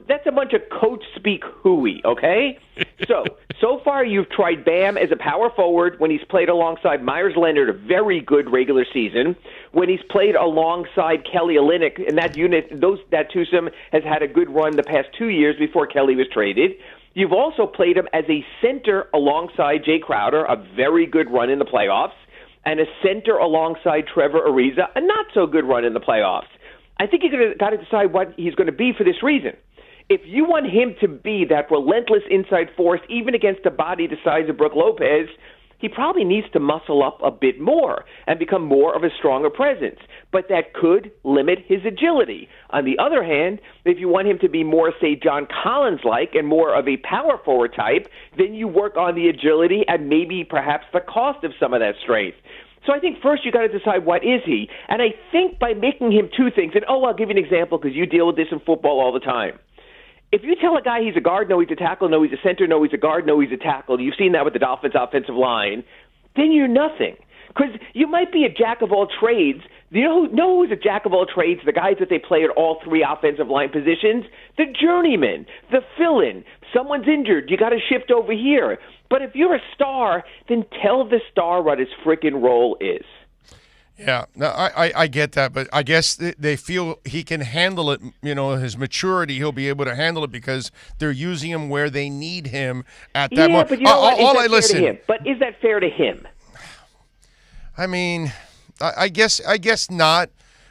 That's a bunch of coach speak hooey, okay? So far you've tried Bam as a power forward when he's played alongside Myers Leonard, a very good regular season. When he's played alongside Kelly Olynyk, and that unit, that twosome has had a good run the past 2 years before Kelly was traded. You've also played him as a center alongside Jay Crowder, a very good run in the playoffs, and a center alongside Trevor Ariza, a not-so-good run in the playoffs. I think you've got to decide what he's going to be for this reason. If you want him to be that relentless inside force, even against a body the size of Brook Lopez, he probably needs to muscle up a bit more and become more of a stronger presence. But that could limit his agility. On the other hand, if you want him to be more, say, John Collins-like and more of a power forward type, then you work on the agility and maybe perhaps the cost of some of that strength. So I think first you got to decide what is he. And I think by making him two things, and I'll give you an example because you deal with this in football all the time. If you tell a guy he's a guard, no, he's a tackle, no, he's a center, no, he's a guard, no, he's a tackle, you've seen that with the Dolphins' offensive line, then you're nothing. Because you might be a jack of all trades. You know who's a jack of all trades? The guys that they play at all three offensive line positions? The journeyman, the fill-in. Someone's injured, you got to shift over here. But if you're a star, then tell the star what his freaking role is. Yeah, no, I get that, but I guess they feel he can handle it. His maturity, he'll be able to handle it because they're using him where they need him at that moment. But you know what? But is that fair to him? I mean, I guess not.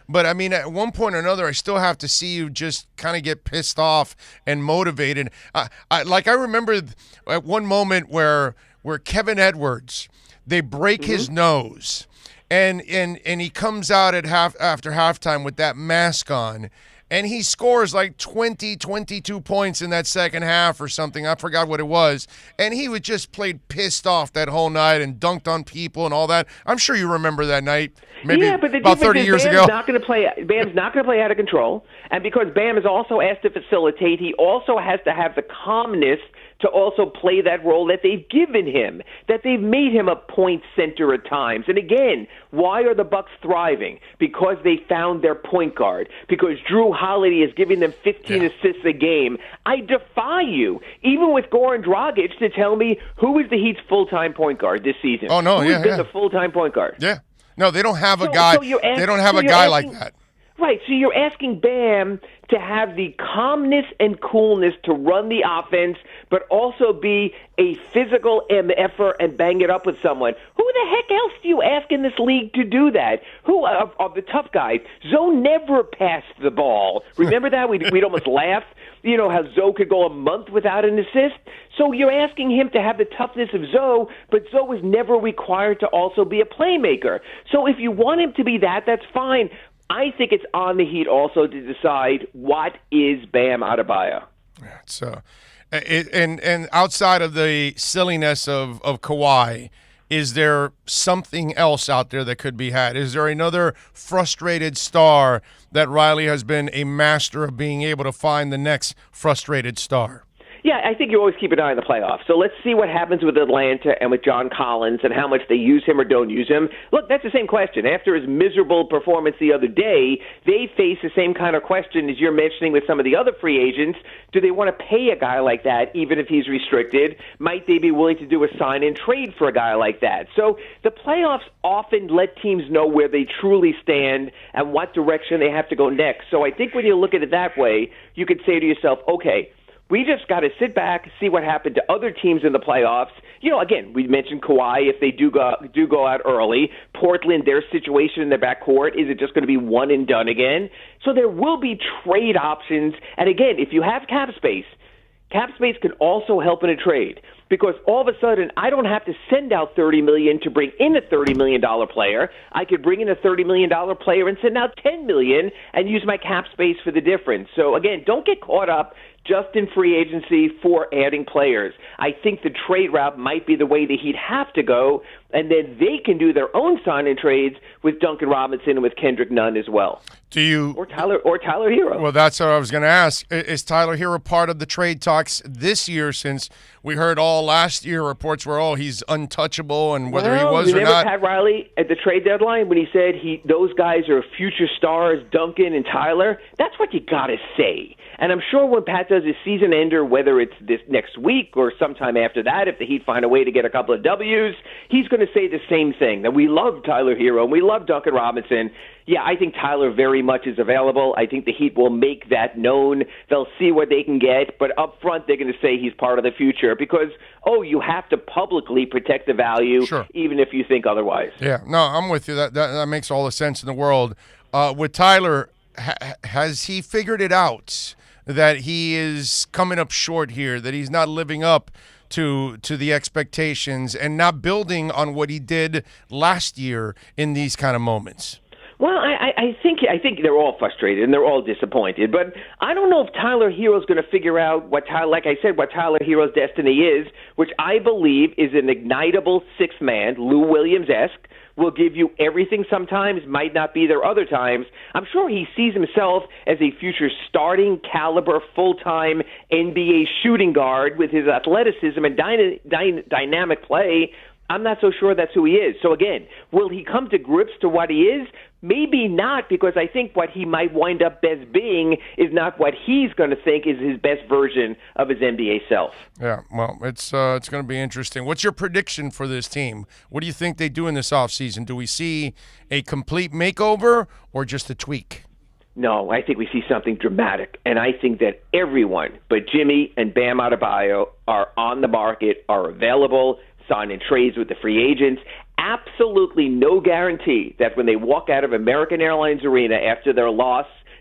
But, I mean, at one point or another, I still have to see you just kind of get pissed off and motivated. I remember at one moment where Kevin Edwards, they break his nose, and he comes out at after halftime with that mask on, and he scores like 22 points in that second half or something. I forgot what it was. And he was just played pissed off that whole night and dunked on people and all that. I'm sure you remember that night. Maybe but the about 30 years ago. Bam's not going to play out of control. And because Bam is also asked to facilitate, he also has to have the calmness to also play that role that they've given him, that they've made him a point center at times. And again, why are the Bucks thriving? Because they found their point guard. Because Drew Holiday is giving them 15 assists a game. I defy you, even with Goran Dragic, to tell me who is the Heat's full-time point guard this season. Oh, no, Who's been the full-time point guard? Yeah. No, they don't have a guy. They don't have a guy like that. Right, so you're asking Bam to have the calmness and coolness to run the offense, but also be a physical MFer and bang it up with someone. Who the heck else do you ask in this league to do that? Who of the tough guys? Zoe never passed the ball. Remember that? We'd almost laugh. You know how Zoe could go a month without an assist? So you're asking him to have the toughness of Zoe, but Zoe was never required to also be a playmaker. So if you want him to be that, that's fine. I think it's on the Heat also to decide what is Bam Adebayo. It's and outside of the silliness of Kawhi, is there something else out there that could be had? Is there another frustrated star that Riley has been a master of being able to find the next frustrated star? Yeah, I think you always keep an eye on the playoffs. So let's see what happens with Atlanta and with John Collins and how much they use him or don't use him. Look, that's the same question. After his miserable performance the other day, they face the same kind of question as you're mentioning with some of the other free agents. Do they want to pay a guy like that, even if he's restricted? Might they be willing to do a sign-and trade for a guy like that? So the playoffs often let teams know where they truly stand and what direction they have to go next. So I think when you look at it that way, you could say to yourself, okay, we just got to sit back, see what happened to other teams in the playoffs. You know, again, we mentioned Kawhi if they do go out early. Portland, their situation in their backcourt, is it just going to be one and done again? So there will be trade options. And again, if you have cap space can also help in a trade. Because all of a sudden, I don't have to send out $30 million to bring in a $30 million player. I could bring in a $30 million player and send out $10 million and use my cap space for the difference. So again, don't get caught up just in free agency for adding players. I think the trade route might be the way the Heat have to go, and then they can do their own sign-and trades with Duncan Robinson and with Kendrick Nunn as well. Or Tyler Hero. Well, that's what I was going to ask. Is Tyler Hero part of the trade talks this year, since we heard all last year reports were, he's untouchable, and whether he was or not. Remember Pat Riley at the trade deadline when he said those guys are future stars, Duncan and Tyler? That's what you got to say. And I'm sure when Pat does his season ender, whether it's this next week or sometime after that, if the Heat find a way to get a couple of W's, he's going to say the same thing, that we love Tyler Hero and we love Duncan Robinson. Yeah, I think Tyler very much is available. I think the Heat will make that known. They'll see what they can get, but up front they're going to say he's part of the future because, you have to publicly protect the value, sure, even if you think otherwise. Yeah, no, I'm with you. That makes all the sense in the world. With Tyler, has he figured it out that he is coming up short here, that he's not living up to the expectations and not building on what he did last year in these kind of moments? Well, I think they're all frustrated and they're all disappointed, but I don't know if Tyler Hero's going to figure out what Tyler Hero's destiny is, which I believe is an ignitable sixth man, Lou Williams-esque. Will give you everything sometimes, might not be there other times. I'm sure he sees himself as a future starting caliber, full-time NBA shooting guard with his athleticism and dynamic play. I'm not so sure that's who he is. So again, will he come to grips to what he is? Maybe not, because I think what he might wind up best being is not what he's going to think is his best version of his NBA self. Yeah, well, it's going to be interesting. What's your prediction for this team? What do you think they do in this offseason? Do we see a complete makeover or just a tweak? No, I think we see something dramatic, and I think that everyone but Jimmy and Bam Adebayo are on the market, are available, signing trades with the free agents. Absolutely no guarantee that when they walk out of American Airlines Arena after their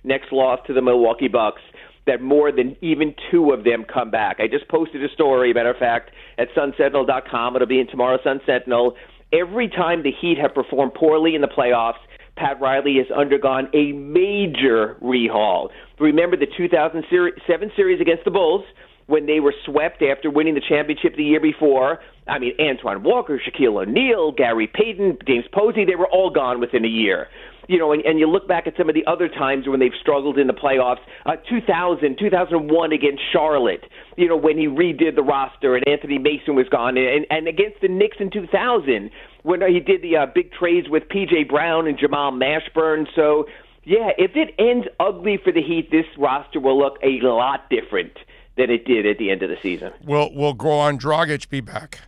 next loss to the Milwaukee Bucks, that more than even two of them come back. I just posted a story, matter of fact, at sunsentinel.com. It'll be in tomorrow's Sun Sentinel. Every time the Heat have performed poorly in the playoffs, Pat Riley has undergone a major rehaul. Remember the 2007 series against the Bulls, when they were swept after winning the championship the year before. I mean, Antoine Walker, Shaquille O'Neal, Gary Payton, James Posey, they were all gone within a year. You know, and you look back at some of the other times when they've struggled in the playoffs, 2001 against Charlotte, you know, when he redid the roster and Anthony Mason was gone, and against the Knicks in 2000, when he did the big trades with P.J. Brown and Jamal Mashburn. So, yeah, if it ends ugly for the Heat, this roster will look a lot different than it did at the end of the season. Will Goran Dragic be back?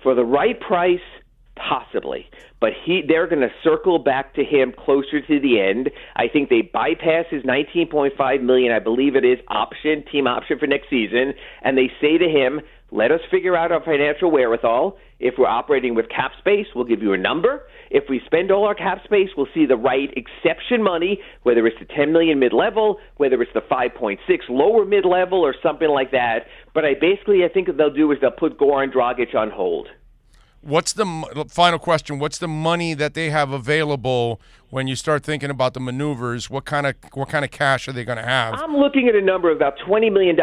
For the right price, Possibly. But they're going to circle back to him closer to the end. I think they bypass his $19.5 million, I believe it is, team option for next season, and they say to him, let us figure out our financial wherewithal. If we're operating with cap space, we'll give you a number. If we spend all our cap space, we'll see the right exception money, whether it's the $10 million mid-level, whether it's the 5.6 lower mid-level or something like that. But I think what they'll do is they'll put Goran Dragic on hold. What's the final question? What's the money that they have available when you start thinking about the maneuvers? What kind of cash are they going to have? I'm looking at a number of about $20 million,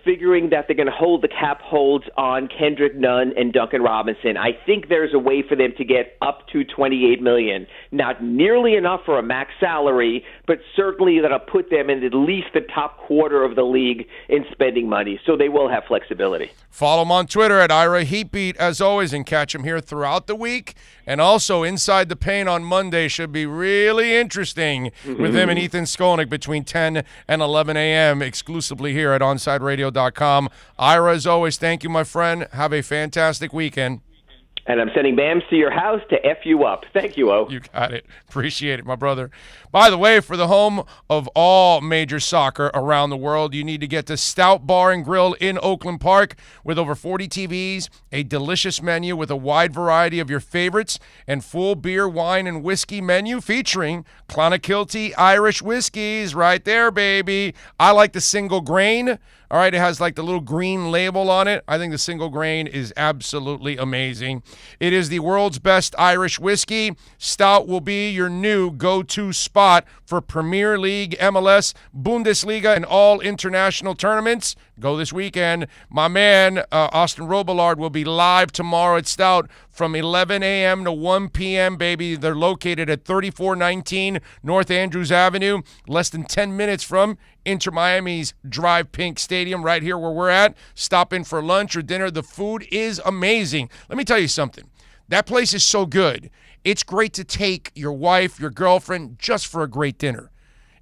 figuring that they're going to hold the cap holds on Kendrick Nunn and Duncan Robinson. I think there's a way for them to get up to $28 million. Not nearly enough for a max salary, but certainly that'll put them in at least the top quarter of the league in spending money. So they will have flexibility. Follow him on Twitter at Ira Heatbeat, as always, and catch him here throughout the week. And also, Inside the Paint on Monday should be really interesting with him and Ethan Skolnick between 10 and 11 a.m. exclusively here at OnSideRadio.com. Ira, as always, thank you, my friend. Have a fantastic weekend. And I'm sending Bams to your house to F you up. Thank you, O. You got it. Appreciate it, my brother. By the way, for the home of all major soccer around the world, you need to get to Stout Bar and Grill in Oakland Park with over 40 TVs, a delicious menu with a wide variety of your favorites, and full beer, wine, and whiskey menu featuring Clonakilty Irish whiskeys right there, baby. I like the single grain. All right, it has like the little green label on it. I think the single grain is absolutely amazing. It is the world's best Irish whiskey. Stout will be your new go-to spot for Premier League, MLS, Bundesliga, and all international tournaments. Go this weekend. My man, Austin Robillard, will be live tomorrow at Stout from 11 a.m. to 1 p.m., baby. They're located at 3419 North Andrews Avenue, less than 10 minutes from Inter Miami's Drive Pink Stadium, right here where we're at. Stop in for lunch or dinner. The food is amazing. Let me tell you something. That place is so good. It's great to take your wife, your girlfriend, just for a great dinner.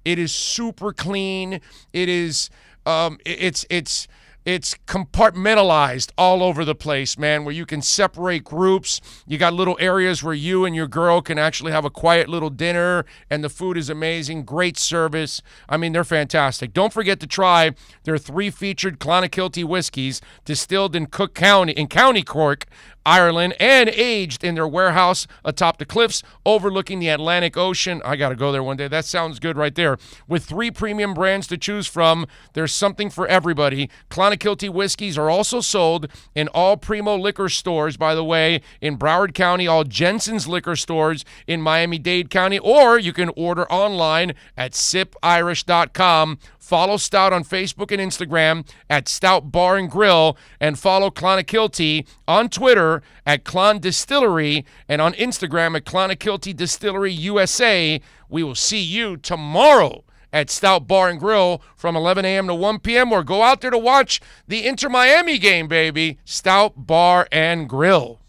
It is super clean. It is, it's compartmentalized all over the place, man, where you can separate groups. You got little areas where you and your girl can actually have a quiet little dinner, and the food is amazing. Great service. I mean, they're fantastic. Don't forget to try their 3 featured Clonakilty whiskeys distilled in Cook County, in County Cork, Ireland, and aged in their warehouse atop the cliffs overlooking the Atlantic Ocean. I got to go there one day. That sounds good right there. With 3 premium brands to choose from, there's something for everybody. Clonakilty whiskeys are also sold in all Primo liquor stores, by the way, in Broward County, all Jensen's liquor stores in Miami-Dade County, or you can order online at sipirish.com. Follow Stout on Facebook and Instagram at Stout Bar and Grill, and follow Clonakilty on Twitter at Clon Distillery and on Instagram at Clonakilty Distillery USA. We will see you tomorrow at Stout Bar and Grill from 11 a.m. to 1 p.m. or go out there to watch the Inter Miami game, baby. Stout Bar and Grill.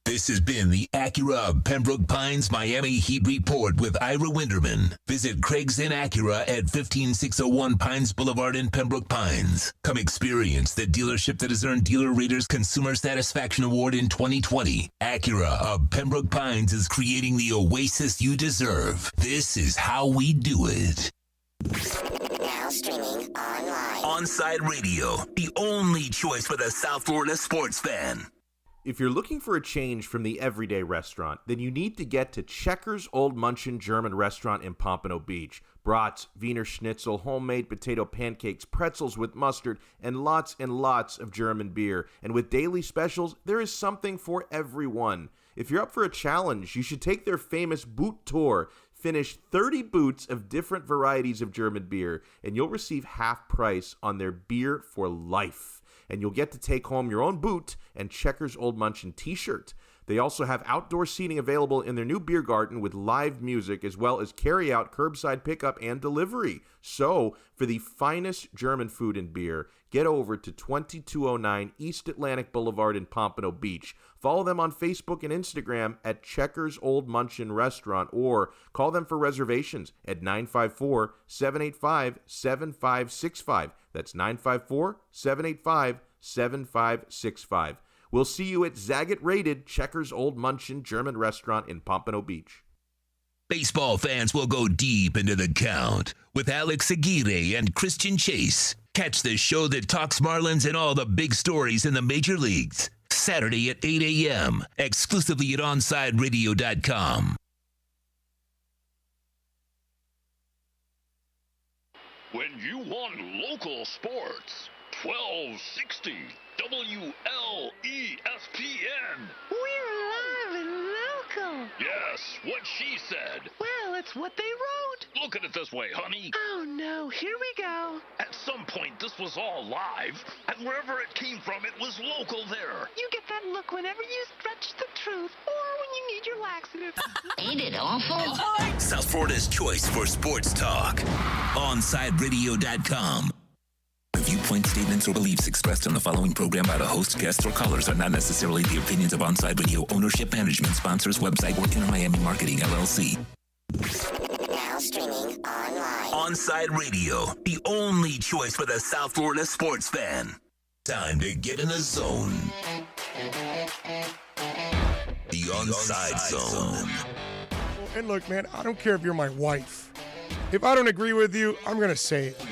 This has been the Acura of Pembroke Pines Miami Heat Report with Ira Winderman. Visit Craig's Inn Acura at 15601 Pines Boulevard in Pembroke Pines. Come experience the dealership that has earned Dealer Rater's Consumer Satisfaction Award in 2020. Acura of Pembroke Pines is creating the oasis you deserve. This is how we do it. Now streaming online. Onside Radio, the only choice for the South Florida sports fan. If you're looking for a change from the everyday restaurant, then you need to get to Checkers Old Munchin German Restaurant in Pompano Beach. Brats, Wiener Schnitzel, homemade potato pancakes, pretzels with mustard, and lots of German beer. And with daily specials, there is something for everyone. If you're up for a challenge, you should take their famous boot tour. Finish 30 boots of different varieties of German beer, and you'll receive half price on their beer for life. And you'll get to take home your own boot and Checkers Old Munchin t-shirt. They also have outdoor seating available in their new beer garden with live music, as well as carry-out, curbside pickup, and delivery. So, for the finest German food and beer, get over to 2209 East Atlantic Boulevard in Pompano Beach. Follow them on Facebook and Instagram at Checkers Old Munchin Restaurant, or call them for reservations at 954-785-7565. That's 954-785-7565. We'll see you at Zagat-rated Checkers Old Munchin German Restaurant in Pompano Beach. Baseball fans will go deep into the count with Alex Aguirre and Christian Chase. Catch the show that talks Marlins and all the big stories in the major leagues. Saturday at 8 a.m., exclusively at OnsideRadio.com. When you want local sports, 1260 WLESPN. We're live and local. Yes, what she said. Well, it's what they wrote. Look at it this way, honey. Oh, no. Here we go. At some point, this was all live, and wherever it came from, it was local there. You get that look whenever you stretch the truth or when you need your laxative. Ain't it awful? South Florida's choice for sports talk. OnsideRadio.com. The viewpoint, statements, or beliefs expressed on the following program by the host, guests, or callers are not necessarily the opinions of Onside Radio, ownership, management, sponsors, website, or Inner Miami Marketing, LLC. Now streaming online. Onside Radio, the only choice for the South Florida sports fan. Time to get in the zone. The Onside Zone. And look, man, I don't care if you're my wife. If I don't agree with you, I'm going to say it.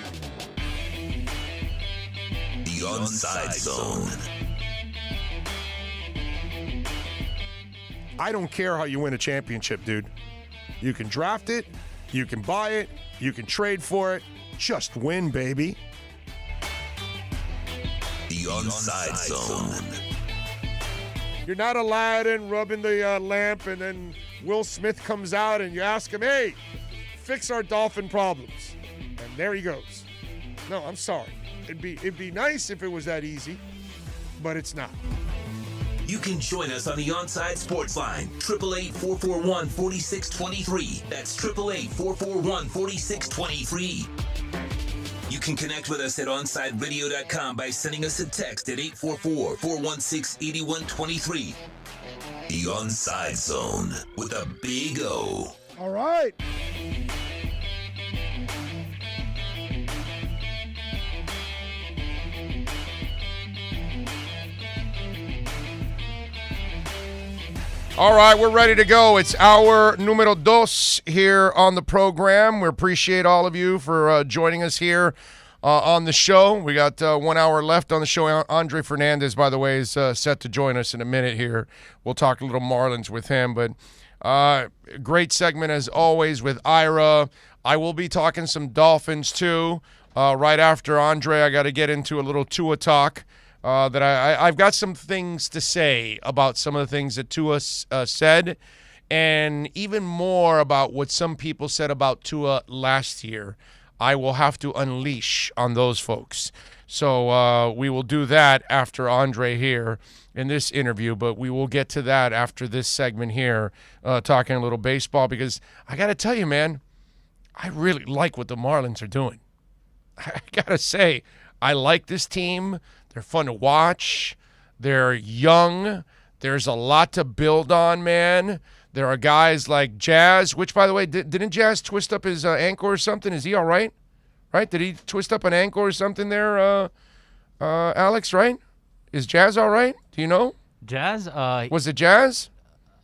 The Onside Zone. I don't care how you win a championship, dude. You can draft it, you can buy it, you can trade for it. Just win, baby. The Onside Zone. You're not Aladdin rubbing the lamp and then Will Smith comes out and you ask him, hey, fix our dolphin problems. And there he goes. No, I'm sorry. It'd be nice if it was that easy, but it's not. You can join us on the Onside Sports Line, 888-441-4623. That's 888-441-4623. You can connect with us at OnsideRadio.com by sending us a text at 844-416-8123. The Onside Zone with a big O. All right. All right, we're ready to go. It's hour numero dos here on the program. We appreciate all of you for joining us here on the show. We got 1 hour left on the show. Andre Fernandez, by the way, is set to join us in a minute here. We'll talk a little Marlins with him, but great segment as always with Ira. I will be talking some Dolphins too. Right after Andre, I got to get into a little Tua talk. That I've got some things to say about some of the things that Tua said, and even more about what some people said about Tua last year. I will have to unleash on those folks. So we will do that after Andre here in this interview, but we will get to that after this segment here, talking a little baseball, because I got to tell you, man, I really like what the Marlins are doing. I got to say, I like this team. They're fun to watch. They're young. There's a lot to build on, man. There are guys like Jazz, which, by the way, didn't Jazz twist up his ankle or something? Is he all right? Right? Did he twist up an ankle or something there, Alex, right? Is Jazz all right? Do you know? Jazz? Was it Jazz?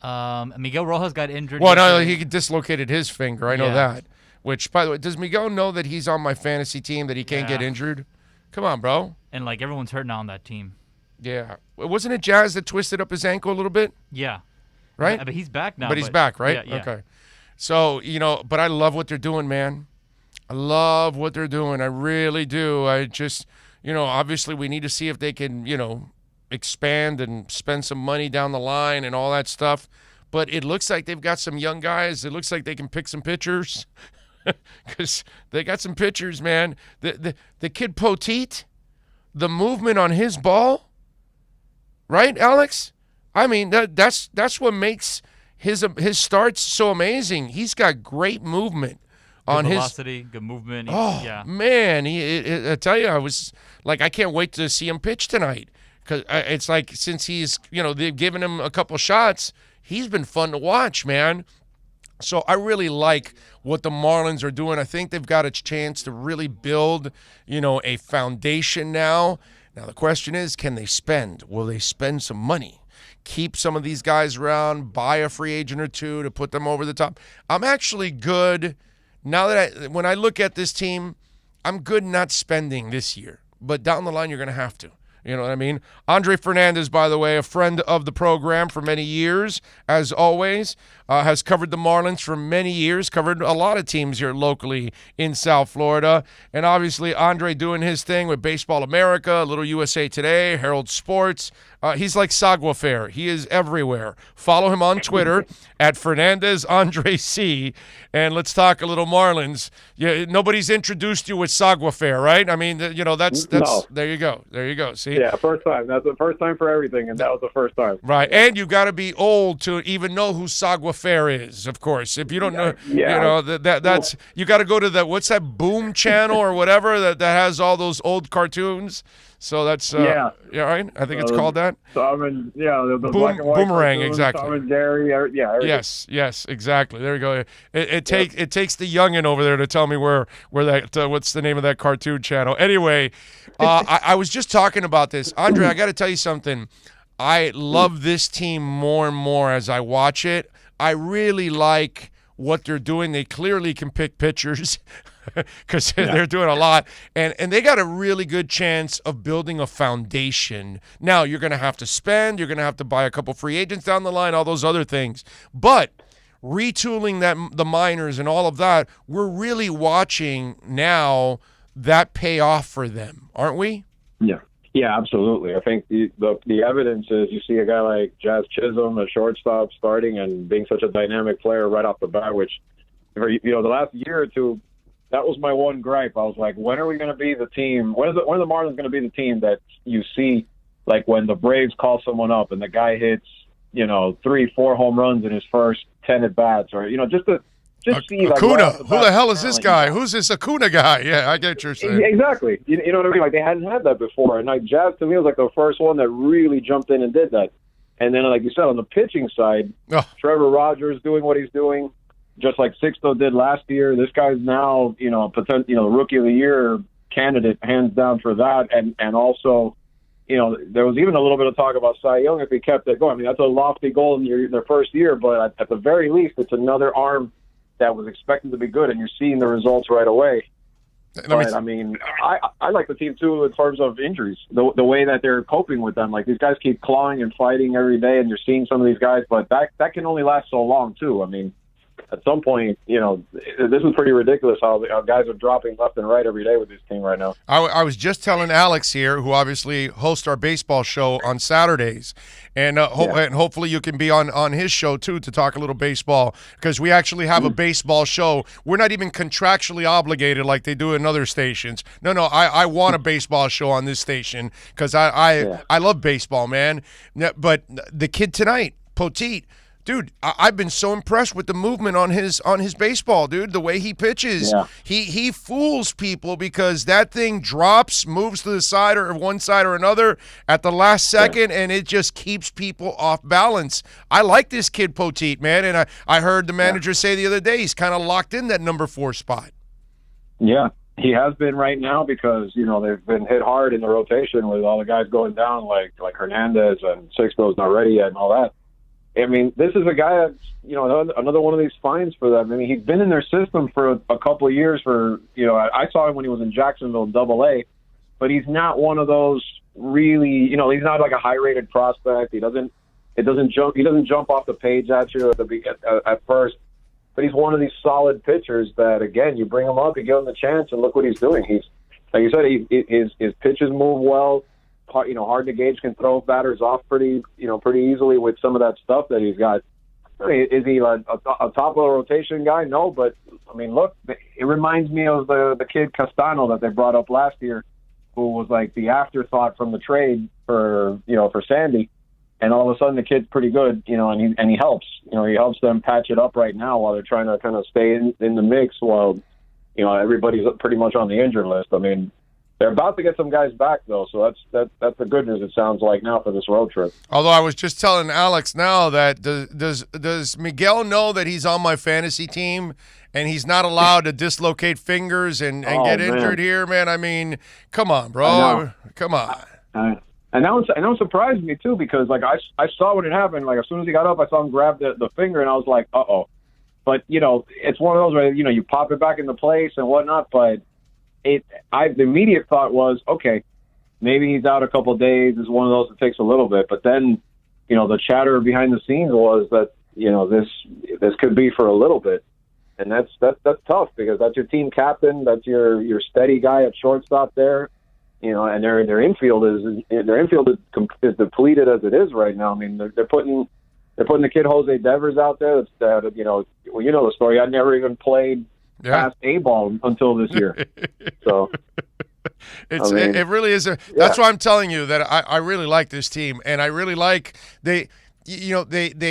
Miguel Rojas got injured. Well, no, he dislocated his finger. I know that. Which, by the way, does Miguel know that he's on my fantasy team, that he can't get injured? Come on, bro. And, everyone's hurt now on that team. Yeah. Wasn't it Jazz that twisted up his ankle a little bit? Yeah. Right? But he's back now. But he's back, right? Yeah. Okay. So, but I love what they're doing, man. I love what they're doing. I really do. I just, obviously we need to see if they can, expand and spend some money down the line and all that stuff. But it looks like they've got some young guys. It looks like they can pick some pitchers. Because they got some pitchers, man. The kid Poteet, the movement on his ball, right, Alex? I mean, that's what makes his starts so amazing. He's got great movement on good his velocity, good movement. Oh, yeah. man. I tell you, I was like, I can't wait to see him pitch tonight. Because it's like since he's, they've given him a couple shots, he's been fun to watch, man. So I really like what the Marlins are doing. I think they've got a chance to really build, a foundation now. Now the question is, can they spend? Will they spend some money? Keep some of these guys around, buy a free agent or two to put them over the top. I'm actually good now that when I look at this team, I'm good not spending this year. But down the line, you're going to have to. You know what I mean? Andre Fernandez, by the way, a friend of the program for many years, as always, has covered the Marlins for many years, covered a lot of teams here locally in South Florida. And obviously, Andre doing his thing with Baseball America, Little USA Today, Herald Sports. He's like Sagua Fair. He is everywhere. Follow him on Twitter at Fernandez Andre C. And let's talk a little Marlins. Yeah, nobody's introduced you with Sagua Fair, right? I mean, that's No. There you go. There you go. See? Yeah, first time. That's the first time for everything, and that was the first time. Right, and you got to be old to even know who Sagua Fair is. Of course, if you don't know, that's you got to go to what's that Boom channel or whatever that has all those old cartoons. So that's yeah, right. I think it's called that. Tom and the black and white Boomerang, cartoons, exactly. Tom and Jerry, everything. Yes, exactly. There you go. It takes the youngin over there to tell me where that what's the name of that cartoon channel. Anyway, I was just talking about this, Andre. I got to tell you something. I love this team more and more as I watch it. I really like what they're doing. They clearly can pick pitchers. Because they're doing a lot, and they got a really good chance of building a foundation. Now, you're going to have to spend, you're going to have to buy a couple free agents down the line, all those other things. But retooling the minors and all of that, we're really watching now that pay off for them, aren't we? Yeah, absolutely. I think the evidence is you see a guy like Jazz Chisholm, a shortstop, starting and being such a dynamic player right off the bat, which, the last year or two, that was my one gripe. I was like, when are we going to be the team? When are the Marlins going to be the team that you see, like when the Braves call someone up and the guy hits, 3-4 home runs in his first 10 at bats, or just see like Acuna. Who the hell is this guy? Who's this Acuna guy? Yeah, I get what you're saying. Exactly. You know what I mean? Like they hadn't had that before, and like Jazz to me was like the first one that really jumped in and did that. And then, like you said, on the pitching side, Trevor Rogers doing what he's doing. Just like Sixto did last year, this guy's now, potential, Rookie of the Year candidate, hands down for that. And also, there was even a little bit of talk about Cy Young if he kept it going. I mean, that's a lofty goal in their first year, but at the very least, it's another arm that was expected to be good, and you're seeing the results right away. But, I mean, I like the team, too, in terms of injuries, the way that they're coping with them. Like, these guys keep clawing and fighting every day, and you're seeing some of these guys, but that can only last so long, too. I mean, at some point, this is pretty ridiculous how guys are dropping left and right every day with this team right now. I was just telling Alex here, who obviously hosts our baseball show on Saturdays, and hopefully you can be on his show, too, to talk a little baseball, because we actually have a baseball show. We're not even contractually obligated like they do in other stations. No, I want a baseball show on this station because I love baseball, man. But the kid tonight, Poteet, dude, I've been so impressed with the movement on his baseball, dude. The way he pitches, he fools people because that thing drops, moves to the side or one side or another at the last second, and it just keeps people off balance. I like this kid Poteet, man, and I heard the manager say the other day he's kind of locked in that number 4 spot. Yeah, he has been right now because they've been hit hard in the rotation with all the guys going down like Hernandez and Sixto's not ready yet and all that. I mean, this is a guy that's, another one of these finds for them. I mean, he's been in their system for a couple of years I saw him when he was in Jacksonville AA, but he's not one of those really, he's not like a high-rated prospect. He doesn't jump off the page at you at first, but he's one of these solid pitchers that, again, you bring him up, you give him the chance, and look what he's doing. He's, like you said, his pitches move well. Hard to gauge, can throw batters off pretty easily with some of that stuff that he's got. I mean, is he a top of the rotation guy? No, but I mean, look, it reminds me of the kid Castano that they brought up last year, who was like the afterthought from the trade for Sandy, and all of a sudden the kid's pretty good, and he helps. He helps them patch it up right now while they're trying to kind of stay in the mix while everybody's pretty much on the injured list. I mean, they're about to get some guys back, though, so that's the good news, it sounds like, now for this road trip. Although I was just telling Alex now that does Miguel know that he's on my fantasy team and he's not allowed to dislocate fingers and get injured here, man? I mean, come on, bro. Come on. And that one surprised me, too, because, like, I saw when it happened. Like, as soon as he got up, I saw him grab the finger, and I was like, uh-oh. But, it's one of those where, you pop it back into place and whatnot, but the immediate thought was, okay, maybe he's out a couple of days. It's one of those that takes a little bit. But then, the chatter behind the scenes was that, this could be for a little bit. And that's tough because that's your team captain. That's your steady guy at shortstop there. And their infield is depleted as it is right now. I mean, they're putting the kid Jose Devers out there. That's the story. I never even played past A-ball until this year. So it really is. That's why I'm telling you that I really like this team, and I really like they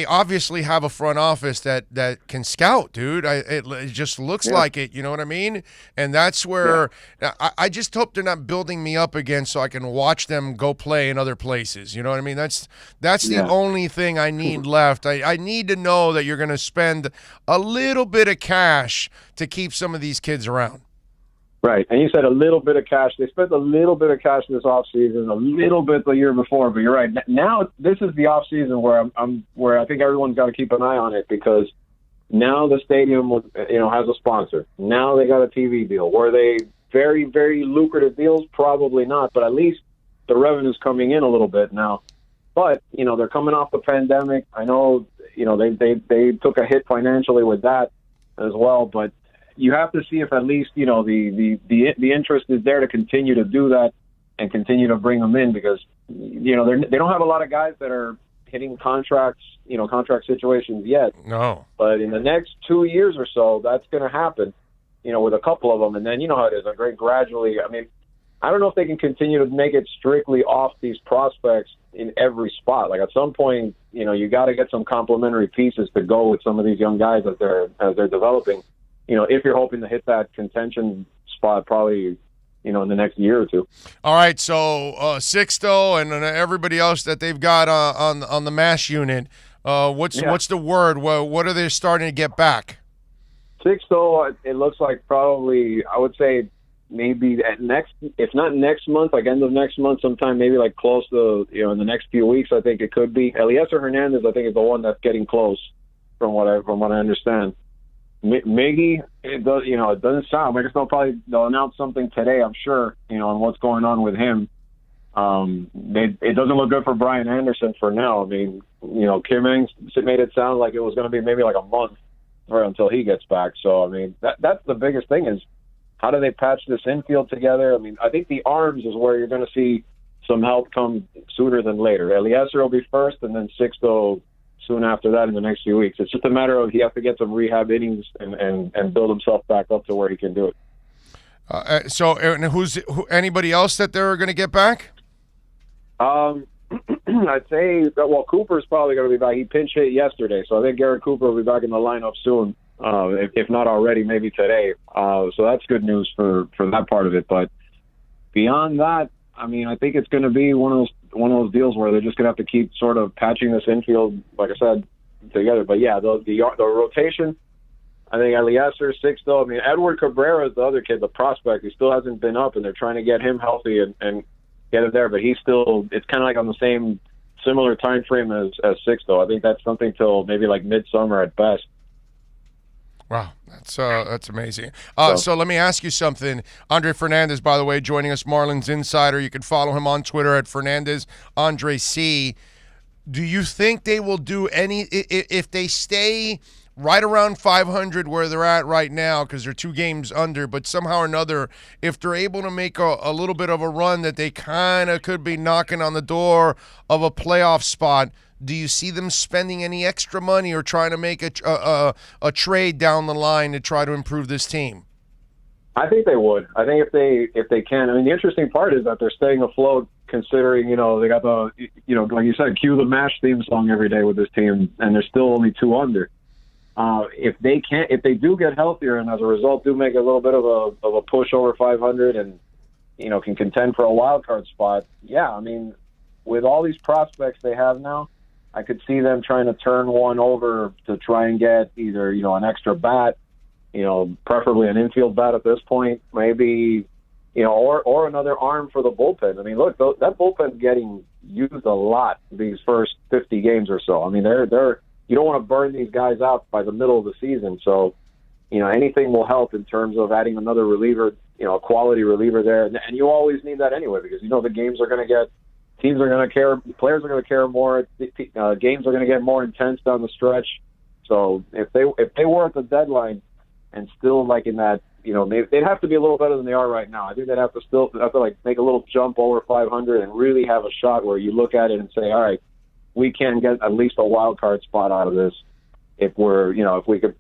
obviously have a front office that can scout, dude. It just looks like it. You know what I mean? And that's where I just hope they're not building me up again so I can watch them go play in other places. You know what I mean? That's the only thing I need left. I need to know that you're going to spend a little bit of cash to keep some of these kids around. Right, and you said a little bit of cash. They spent a little bit of cash this offseason, a little bit the year before, but you're right. Now this is the offseason where I think everyone's got to keep an eye on it because now the stadium has a sponsor. Now they got a TV deal. Were they very, very lucrative deals? Probably not, but at least the revenue's coming in a little bit now. But they're coming off the pandemic. I know they took a hit financially with that as well, but you have to see if at least the interest is there to continue to do that and continue to bring them in because they don't have a lot of guys that are hitting contract situations yet. No, but in the next 2 years or so, that's going to happen. With a couple of them, and then how it is. Gradually. I mean, I don't know if they can continue to make it strictly off these prospects in every spot. Like at some point, you got to get some complementary pieces to go with some of these young guys as they're developing. If you're hoping to hit that contention spot probably, in the next year or two. All right, so Sixto and everybody else that they've got on the MASH unit, what's the word? What are they starting to get back? Sixto, it looks like probably, I would say maybe if not next month, like end of next month, sometime maybe like close to, in the next few weeks, I think it could be. Eliezer Hernandez, I think, is the one that's getting close from what I understand. Miggy, it doesn't sound. I guess they'll announce something today, I'm sure, on what's going on with him. It doesn't look good for Brian Anderson for now. I mean, Kim Ng made it sound like it was going to be maybe like a month until he gets back. So, I mean, that's the biggest thing is how do they patch this infield together? I mean, I think the arms is where you're going to see some help come sooner than later. Eliezer will be first, and then Sixto soon after that in the next few weeks. It's just a matter of he has to get some rehab innings and build himself back up to where he can do it. So anybody else that they're going to get back? I'd say that, Cooper's probably going to be back. He pinch hit yesterday, so I think Garrett Cooper will be back in the lineup soon, if not already, maybe today. So that's good news for that part of it. But beyond that, I mean, I think it's going to be one of those deals where they're just going to have to keep sort of patching this infield, like I said, together. But yeah, the rotation, I think Eliezer, Sixto. I mean, Edward Cabrera is the other kid, the prospect. He still hasn't been up, and they're trying to get him healthy and get him there. But he's still, it's kind of like on the similar time frame as Sixto. I think that's something till maybe like midsummer at best. Wow, that's amazing. So let me ask you something. Andre Fernandez, by the way, joining us, Marlins Insider. You can follow him on Twitter at Fernandez Andre C. Do you think they will do if they stay right around 500 where they're at right now, because they're 2 games under, but somehow or another, if they're able to make a little bit of a run that they kind of could be knocking on the door of a playoff spot, do you see them spending any extra money or trying to make a trade down the line to try to improve this team? I think they would. I think if they can. I mean, the interesting part is that they're staying afloat, considering they got the like you said, cue the MASH theme song every day with this team, and they're still only 2 under. If they do get healthier and as a result do make a little bit of a push over 500 and can contend for a wild card spot, yeah, I mean, with all these prospects they have now, I could see them trying to turn one over to try and get either an extra bat, preferably an infield bat at this point, maybe, or another arm for the bullpen. I mean, look, that bullpen's getting used a lot these first 50 games or so. I mean, they're you don't want to burn these guys out by the middle of the season. So, anything will help in terms of adding another reliever, a quality reliever there. And you always need that anyway because, the games are going to get, teams are going to care, players are going to care more, games are going to get more intense down the stretch. So if they were at the deadline and still like in that, they'd have to be a little better than they are right now. I think they'd have to make a little jump over 500 and really have a shot where you look at it and say, all right, we can get at least a wild card spot out of this if we could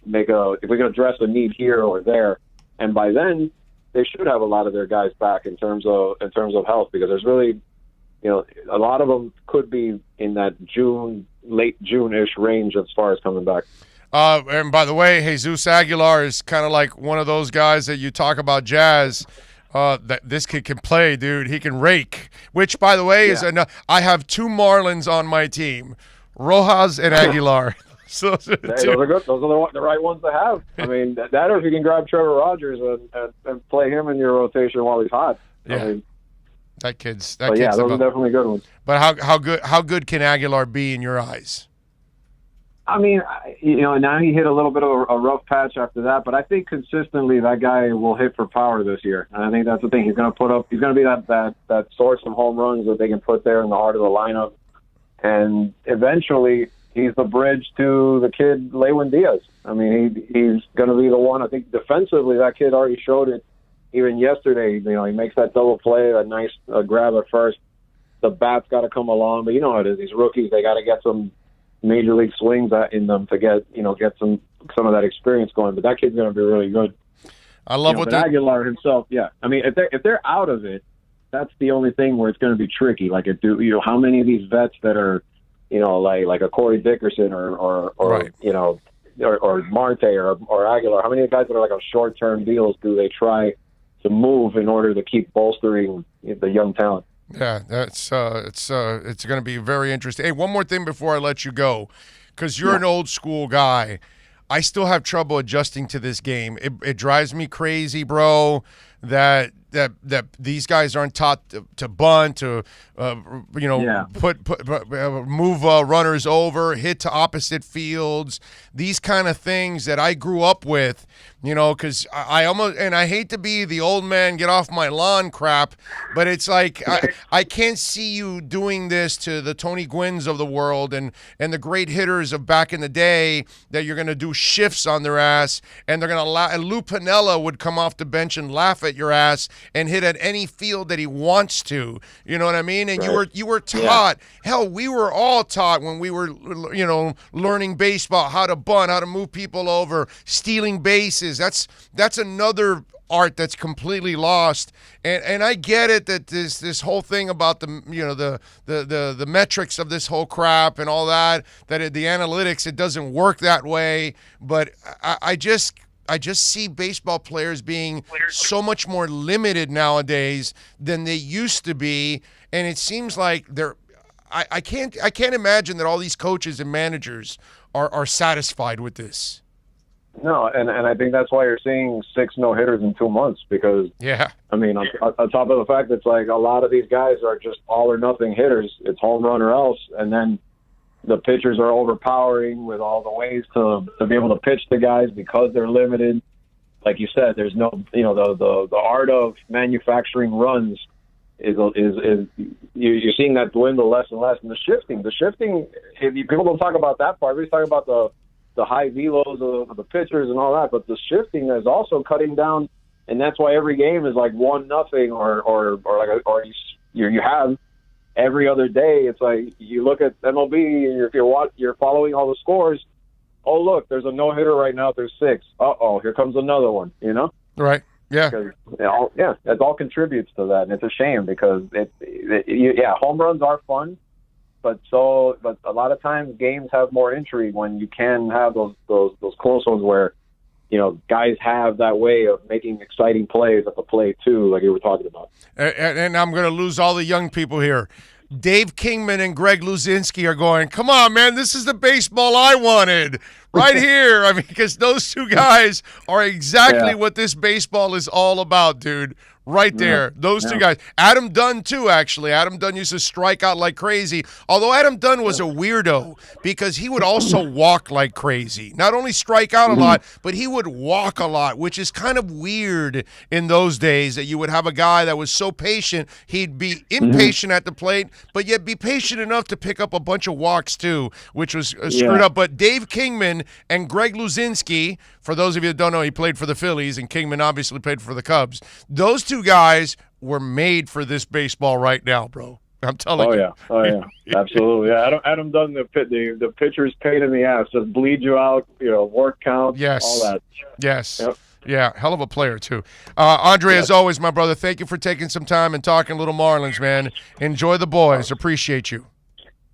address a need here or there. And by then they should have a lot of their guys back in terms of health, because there's really, a lot of them could be in that late June-ish range as far as coming back. And by the way, Jesus Aguilar is kind of like one of those guys that you talk about jazz. That this kid can play, dude. He can rake. Which, by the way, is I have 2 Marlins on my team, Rojas and Aguilar. So those are good. Those are the right ones to have. I mean, that or if you can grab Trevor Rogers and play him in your rotation while he's hot. Yeah. I mean, that kid's those are definitely good ones. But how good can Aguilar be in your eyes? I mean, now he hit a little bit of a rough patch after that, but I think consistently that guy will hit for power this year. And I think that's the thing. He's going to be that source of home runs that they can put there in the heart of the lineup. And eventually he's the bridge to the kid Lewin Diaz. I mean, he's going to be the one. I think defensively that kid already showed it even yesterday. He makes that double play, that nice grab at first. The bat's got to come along, but you know how it is. These rookies, they got to get some major league swings in them to get some of that experience going. But that kid's going to be really good. I love what Aguilar himself. Yeah, I mean, if they're out of it, that's the only thing where it's going to be tricky. Like, how many of these vets that are, like a Corey Dickerson or right. or Marte or Aguilar, how many of the guys that are like on short-term deals do they try to move in order to keep bolstering the young talent? Yeah, it's going to be very interesting. Hey, one more thing before I let you go, because you're an old school guy. I still have trouble adjusting to this game. It drives me crazy, bro, that these guys aren't taught to bunt, to move runners over, hit to opposite fields, these kind of things that I grew up with, because I hate to be the old man get off my lawn crap, but it's like I can't see you doing this to the Tony Gwynns of the world and the great hitters of back in the day, that you're going to do shifts on their ass and they're going to and Lou Piniella would come off the bench and laugh at your ass and hit at any field that he wants to. You know what I mean? And right. you were taught. Yeah. Hell, we were all taught when we were learning baseball, how to bunt, how to move people over, stealing bases. That's another art that's completely lost. And I get it that this whole thing about the metrics of this whole crap and all that the analytics, it doesn't work that way. But I just see baseball players being so much more limited nowadays than they used to be, and it seems like I can't imagine that all these coaches and managers are satisfied with this. No, and I think that's why you're seeing 6 no-hitters in 2 months, because I mean, on top of the fact that it's like a lot of these guys are just all or nothing hitters. It's home run or else, and then the pitchers are overpowering with all the ways to be able to pitch to guys because they're limited. Like you said, there's no, the art of manufacturing runs is you're seeing that dwindle less and less. And the shifting, people don't talk about that part. We talk about the high velos of the pitchers and all that, but the shifting is also cutting down, and that's why every game is like 1-0 or you have. Every other day, it's like you look at MLB and if you're following all the scores. Oh, look, there's a no-hitter right now. There's 6. Uh-oh, here comes another one, Right, yeah. That all contributes to that, and it's a shame because home runs are fun, but a lot of times games have more intrigue when you can have those close ones where, guys have that way of making exciting plays at the plate too, like you were talking about. And I'm going to lose all the young people here. Dave Kingman and Greg Luzinski are going, come on, man, this is the baseball I wanted right here. I mean, because those two guys are exactly what this baseball is all about, dude. Right there. Those two guys. Adam Dunn, too, actually. Adam Dunn used to strike out like crazy. Although Adam Dunn was a weirdo because he would also walk like crazy. Not only strike out a lot, but he would walk a lot, which is kind of weird in those days that you would have a guy that was so patient. He'd be impatient at the plate, but yet be patient enough to pick up a bunch of walks, too, which was screwed up. But Dave Kingman and Greg Luzinski, for those of you that don't know, he played for the Phillies, and Kingman obviously played for the Cubs. Those two guys were made for this baseball right now, bro. I'm telling you. Oh yeah, absolutely. Yeah, Adam Dunn, the pitcher's pain in the ass, just bleed you out. Work count, all that. Yes. Yep. Yeah, hell of a player too. Andre, as always, my brother, thank you for taking some time and talking little Marlins, man. Enjoy the boys. Appreciate you.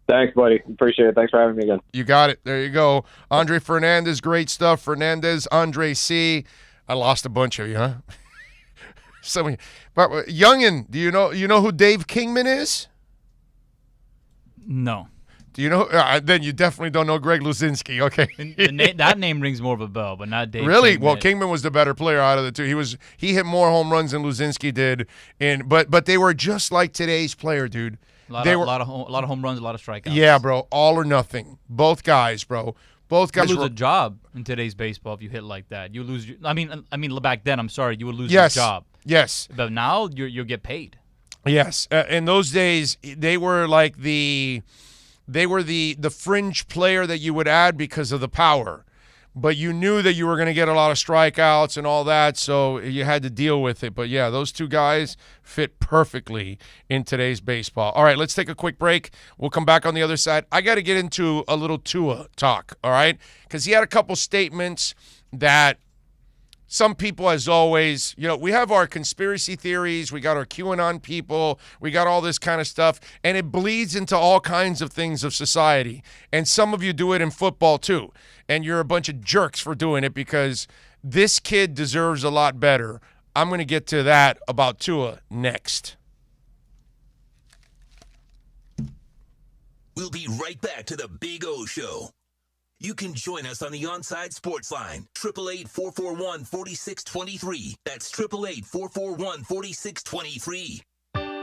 Thanks, buddy. Appreciate it. Thanks for having me again. You got it. There you go. Andre Fernandez, great stuff. Fernandez, Andre C. I lost a bunch of you, huh? But youngin, do you know who Dave Kingman is? No. Do you know? Then you definitely don't know Greg Luzinski. Okay, that name rings more of a bell, but not Dave. Really? Kingman. Well, Kingman was the better player out of the two. He hit more home runs than Luzinski did, but they were just like today's player, dude. A lot of home runs, a lot of strikeouts. Yeah, bro. All or nothing. Both guys, bro. Both guys you lose a job in today's baseball if you hit like that. You lose. I mean, back then, I'm sorry, you would lose your job. Yes. But now you'll get paid. Yes. In those days, they were like the fringe player that you would add because of the power. But you knew that you were going to get a lot of strikeouts and all that, so you had to deal with it. But, yeah, those two guys fit perfectly in today's baseball. All right, let's take a quick break. We'll come back on the other side. I got to get into a little Tua talk, all right? Because he had a couple statements that some people, as always, we have our conspiracy theories, we got our QAnon people, we got all this kind of stuff, and it bleeds into all kinds of things of society. And some of you do it in football too, and you're a bunch of jerks for doing it because this kid deserves a lot better. I'm going to get to that about Tua next. We'll be right back to the Big O Show. You can join us on the Onside Sports Line, 888-441-4623. That's 888-441-4623.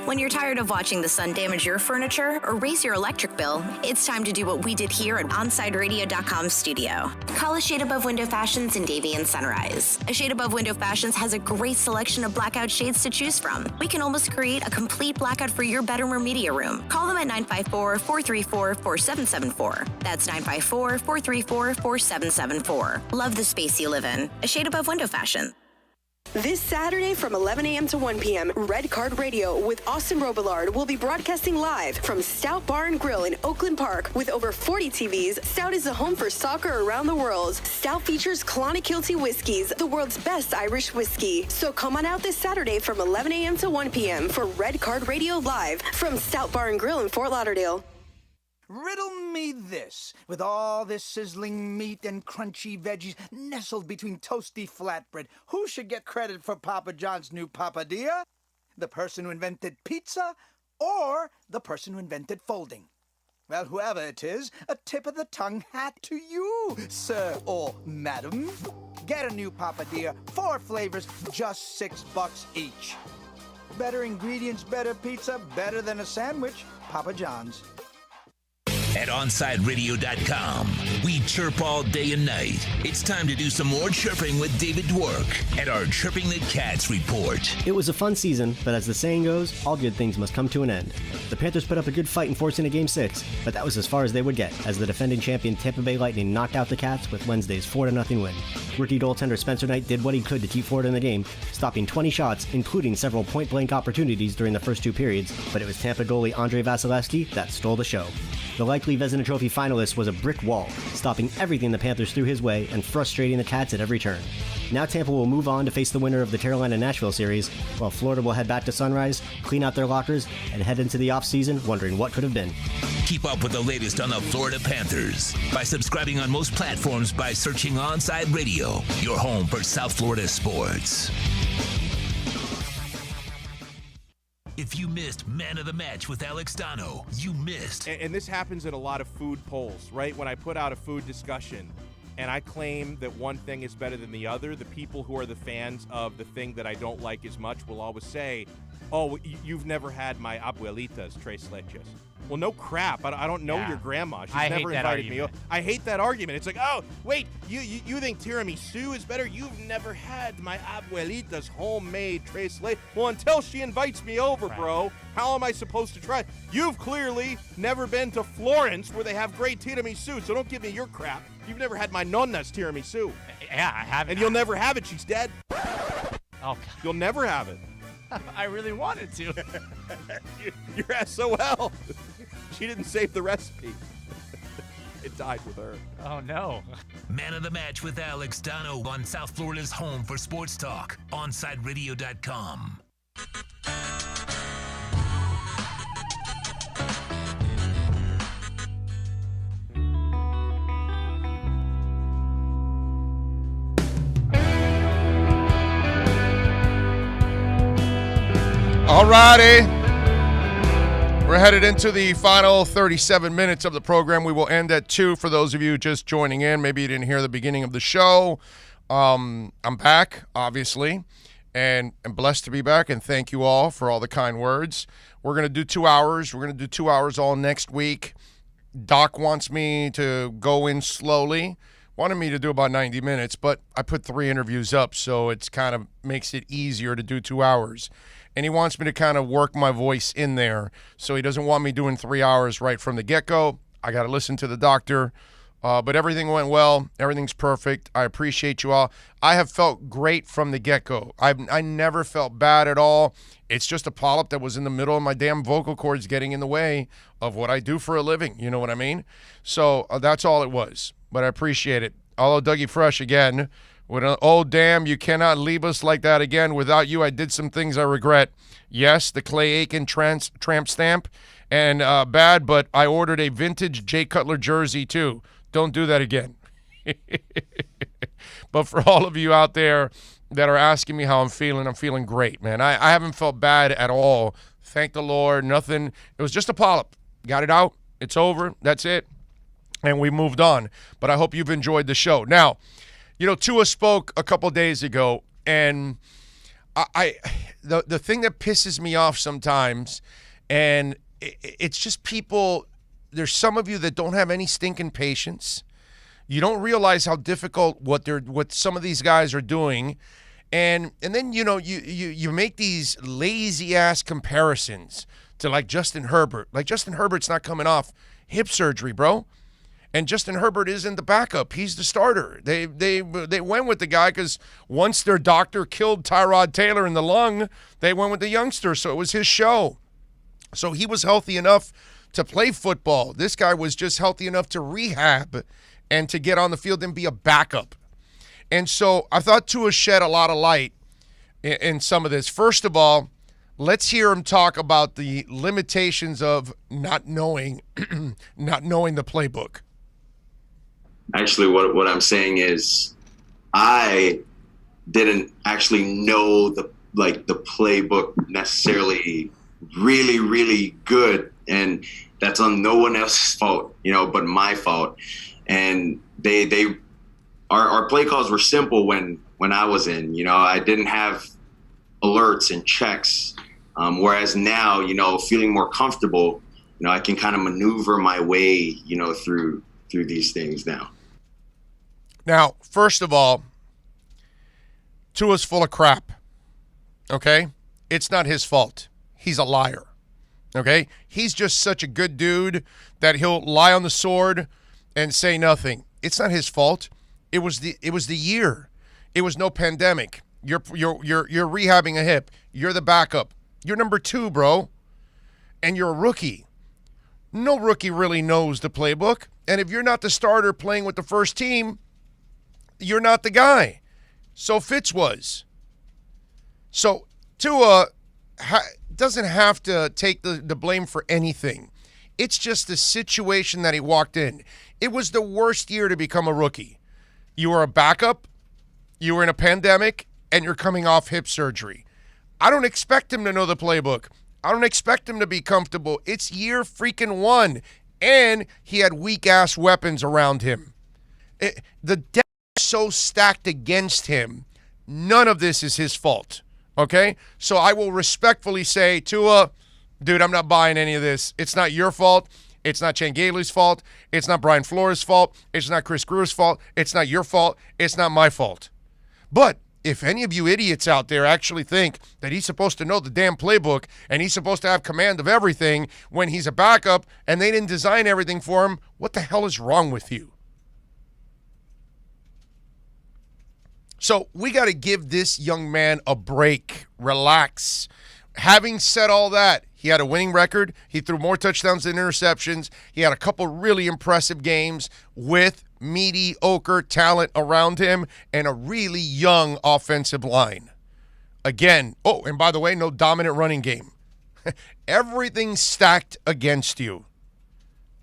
When you're tired of watching the sun damage your furniture or raise your electric bill, it's time to do what we did here at OnsideRadio.com studio. Call a Shade Above Window Fashions in Davie and Sunrise. A Shade Above Window Fashions has a great selection of blackout shades to choose from. We can almost create a complete blackout for your bedroom or media room. Call them at 954-434-4774. That's 954-434-4774. Love the space you live in. A Shade Above Window Fashion. This Saturday from 11 a.m. to 1 p.m., Red Card Radio with Austin Robillard will be broadcasting live from Stout Bar and Grill in Oakland Park. With over 40 TVs, Stout is the home for soccer around the world. Stout features Clonakilty Whiskies, the world's best Irish whiskey. So come on out this Saturday from 11 a.m. to 1 p.m. for Red Card Radio live from Stout Bar and Grill in Fort Lauderdale. Riddle me this, with all this sizzling meat and crunchy veggies nestled between toasty flatbread, who should get credit for Papa John's new papadilla? The person who invented pizza or the person who invented folding? Well, whoever it is, a tip of the tongue hat to you, sir or madam. Get a new papadilla, 4 flavors, just $6 each. Better ingredients, better pizza, better than a sandwich, Papa John's. At OnsideRadio.com, we chirp all day and night. It's time to do some more chirping with David Dwork at our Chirping the Cats report. It was a fun season, but as the saying goes, all good things must come to an end. The Panthers put up a good fight in forcing a Game 6, but that was as far as they would get, as the defending champion Tampa Bay Lightning knocked out the Cats with Wednesday's 4-0 win. Rookie goaltender Spencer Knight did what he could to keep Florida in the game, stopping 20 shots, including several point-blank opportunities during the first 2 periods, but it was Tampa goalie Andrei Vasilevsky that stole the show. The likely Vezina Trophy finalist was a brick wall, stopping everything the Panthers threw his way and frustrating the Cats at every turn. Now Tampa will move on to face the winner of the Carolina-Nashville series, while Florida will head back to Sunrise, clean out their lockers, and head into the offseason wondering what could have been. Keep up with the latest on the Florida Panthers by subscribing on most platforms by searching Onside Radio, your home for South Florida sports. If you missed Man of the Match with Alex Dono, you missed. And this happens in a lot of food polls, right? When I put out a food discussion and I claim that one thing is better than the other, the people who are the fans of the thing that I don't like as much will always say, oh, you've never had my abuelita's tres leches. Well, no crap. I don't know your grandma. She's never invited me over. I hate that argument. It's like, oh, wait, you think tiramisu is better? You've never had my abuelita's homemade tres leches. Well, until she invites me over, bro, how am I supposed to try? You've clearly never been to Florence where they have great tiramisu, so don't give me your crap. You've never had my nonna's tiramisu. Yeah, I haven't. And you'll never have it. She's dead. Oh, God. You'll never have it. I really wanted to. You're SOL. She didn't save the recipe. It died with her. Oh, no. Man of the Match with Alex Dono on South Florida's home for sports talk, OnsideRadio.com. All righty. We're headed into the final 37 minutes of the program. We will end at 2 for those of you just joining in. Maybe you didn't hear the beginning of the show. I'm back, obviously, and I'm blessed to be back, and thank you all for all the kind words. We're going to do 2 hours. We're going to do 2 hours all next week. Doc wants me to go in slowly. Wanted me to do about 90 minutes, but I put 3 interviews up, so it's kind of makes it easier to do 2 hours. And he wants me to kind of work my voice in there, so he doesn't want me doing 3 hours right from the get-go. I got to listen to the doctor, but everything went well. Everything's perfect. I appreciate you all. I have felt great from the get-go. I never felt bad at all. It's just a polyp that was in the middle of my damn vocal cords getting in the way of what I do for a living. You know what I mean? So that's all it was, but I appreciate it. Although Dougie Fresh, again, with an, oh, damn, you cannot leave us like that again. Without you, I did some things I regret. Yes, the Clay Aiken tramp stamp, and bad, but I ordered a vintage Jay Cutler jersey, too. Don't do that again. But for all of you out there that are asking me how I'm feeling great, man. I haven't felt bad at all. Thank the Lord. Nothing. It was just a polyp. Got it out. It's over. That's it. And we moved on. But I hope you've enjoyed the show. Now, you know, Tua spoke a couple days ago, and the thing that pisses me off sometimes, and it's just people, there's some of you that don't have any stinking patience. You don't realize how difficult what some of these guys are doing, and then you know you make these lazy ass comparisons to like Justin Herbert. Like Justin Herbert's not coming off hip surgery, bro. And Justin Herbert isn't the backup. He's the starter. They went with the guy because once their doctor killed Tyrod Taylor in the lung, they went with the youngster, so it was his show. So he was healthy enough to play football. This guy was just healthy enough to rehab and to get on the field and be a backup. And so I thought Tua shed a lot of light in some of this. First of all, let's hear him talk about the limitations of not knowing the playbook. Actually, what I'm saying is I didn't actually know the playbook necessarily really, really good. And that's on no one else's fault, but my fault. And our play calls were simple when I was in, I didn't have alerts and checks. Whereas now, feeling more comfortable, I can kind of maneuver my way, through these things now. Now, first of all, Tua's full of crap, okay? It's not his fault. He's a liar, okay? He's just such a good dude that he'll lie on the sword and say nothing. It's not his fault. It was the year. It was no pandemic. You're rehabbing a hip. You're the backup. You're number 2, bro, and you're a rookie. No rookie really knows the playbook, and if you're not the starter playing with the first team, you're not the guy. So Fitz was. So Tua doesn't have to take the blame for anything. It's just the situation that he walked in. It was the worst year to become a rookie. You were a backup, you were in a pandemic, and you're coming off hip surgery. I don't expect him to know the playbook. I don't expect him to be comfortable. It's year freaking one, and he had weak-ass weapons around him. The deck is so stacked against him, none of this is his fault, okay? So I will respectfully say, Tua, dude, I'm not buying any of this. It's not your fault. It's not Chan Gailey's fault. It's not Brian Flores' fault. It's not Chris Greer's fault. It's not your fault. It's not my fault. But if any of you idiots out there actually think that he's supposed to know the damn playbook and he's supposed to have command of everything when he's a backup and they didn't design everything for him, what the hell is wrong with you? So we got to give this young man a break. Relax. Having said all that, he had a winning record. He threw more touchdowns than interceptions. He had a couple really impressive games with mediocre talent around him and a really young offensive line. Again, oh, and by the way, no dominant running game. Everything's stacked against you.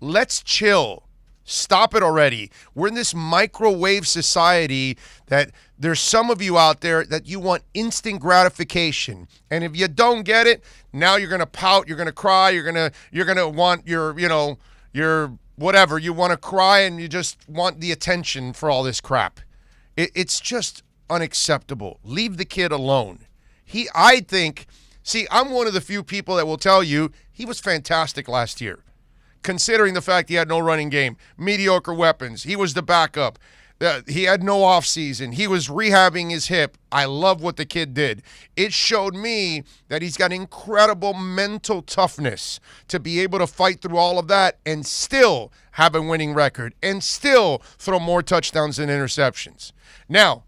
Let's chill. Stop it already. We're in this microwave society that there's some of you out there that you want instant gratification. And if you don't get it, now you're going to pout, you're going to cry, you're going to want your whatever. You want to cry and you just want the attention for all this crap. It's just unacceptable. Leave the kid alone. I'm one of the few people that will tell you he was fantastic last year. Considering the fact he had no running game, mediocre weapons, he was the backup, he had no offseason, he was rehabbing his hip. I love what the kid did. It showed me that he's got incredible mental toughness to be able to fight through all of that and still have a winning record and still throw more touchdowns than interceptions. Now,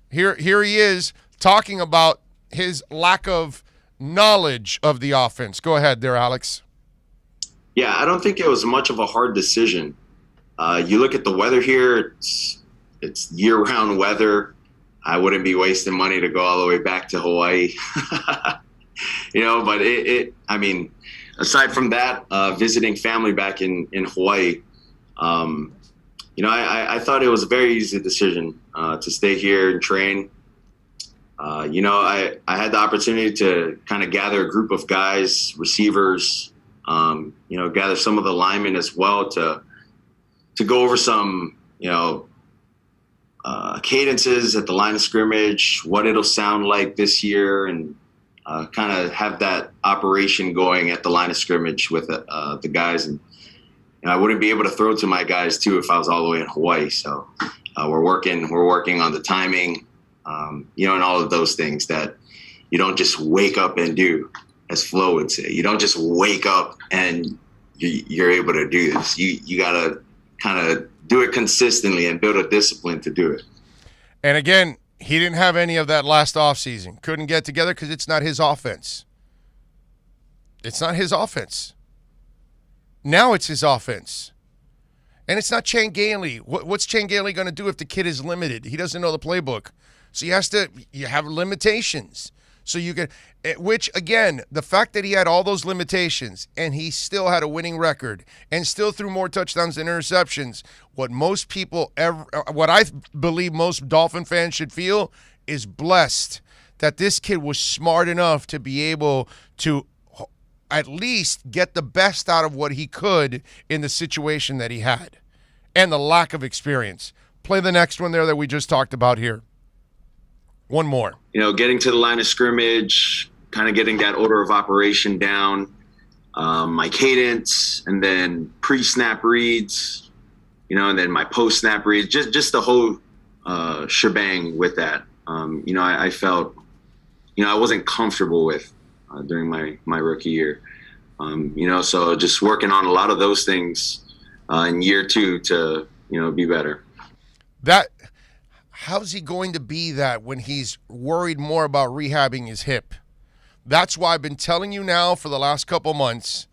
here he is talking about his lack of knowledge of the offense. Go ahead there, Alex. Yeah, I don't think it was much of a hard decision. You look at the weather here, it's year-round weather. I wouldn't be wasting money to go all the way back to Hawaii. But aside from that, visiting family back in Hawaii, I thought it was a very easy decision to stay here and train. I had the opportunity to kind of gather a group of guys, receivers, gather some of the linemen as well to go over some, cadences at the line of scrimmage, what it'll sound like this year, and kind of have that operation going at the line of scrimmage with the guys. And I wouldn't be able to throw to my guys too if I was all the way in Hawaii. So we're working on the timing, and all of those things that you don't just wake up and do. As Flo would say, you don't just wake up and you're able to do this. You got to kind of do it consistently and build a discipline to do it. And again, he didn't have any of that last offseason. Couldn't get together because it's not his offense. It's not his offense. Now it's his offense. And it's not Chan Gailey. What's Chan Gailey going to do if the kid is limited? He doesn't know the playbook. So you have limitations. So you can, which again, the fact that he had all those limitations and he still had a winning record and still threw more touchdowns than interceptions, what I believe most Dolphin fans should feel is blessed that this kid was smart enough to be able to at least get the best out of what he could in the situation that he had and the lack of experience. Play the next one there that we just talked about here. One more. Getting to the line of scrimmage, kind of getting that order of operation down, my cadence, and then pre-snap reads, and then my post-snap reads, just the whole shebang with that. I felt, I wasn't comfortable with during my rookie year. So just working on a lot of those things in year two to, be better. How's he going to be that when he's worried more about rehabbing his hip? That's why I've been telling you now for the last couple months.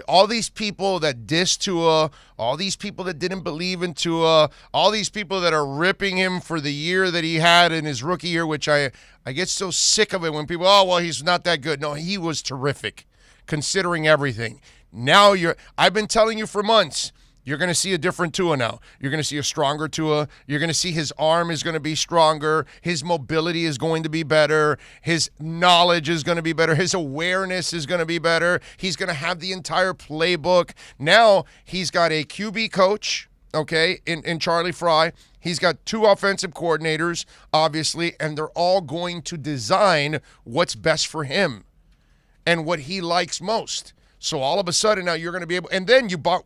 All these people that diss Tua, all these people that didn't believe in Tua, all these people that are ripping him for the year that he had in his rookie year, which I get so sick of it when people, he's not that good. No, he was terrific considering everything. Now I've been telling you for months, you're going to see a different Tua now. You're going to see a stronger Tua. You're going to see his arm is going to be stronger. His mobility is going to be better. His knowledge is going to be better. His awareness is going to be better. He's going to have the entire playbook. Now he's got a QB coach, okay, in Charlie Fry. He's got 2 offensive coordinators, obviously, and they're all going to design what's best for him and what he likes most. So all of a sudden now you're going to be able, and then you bought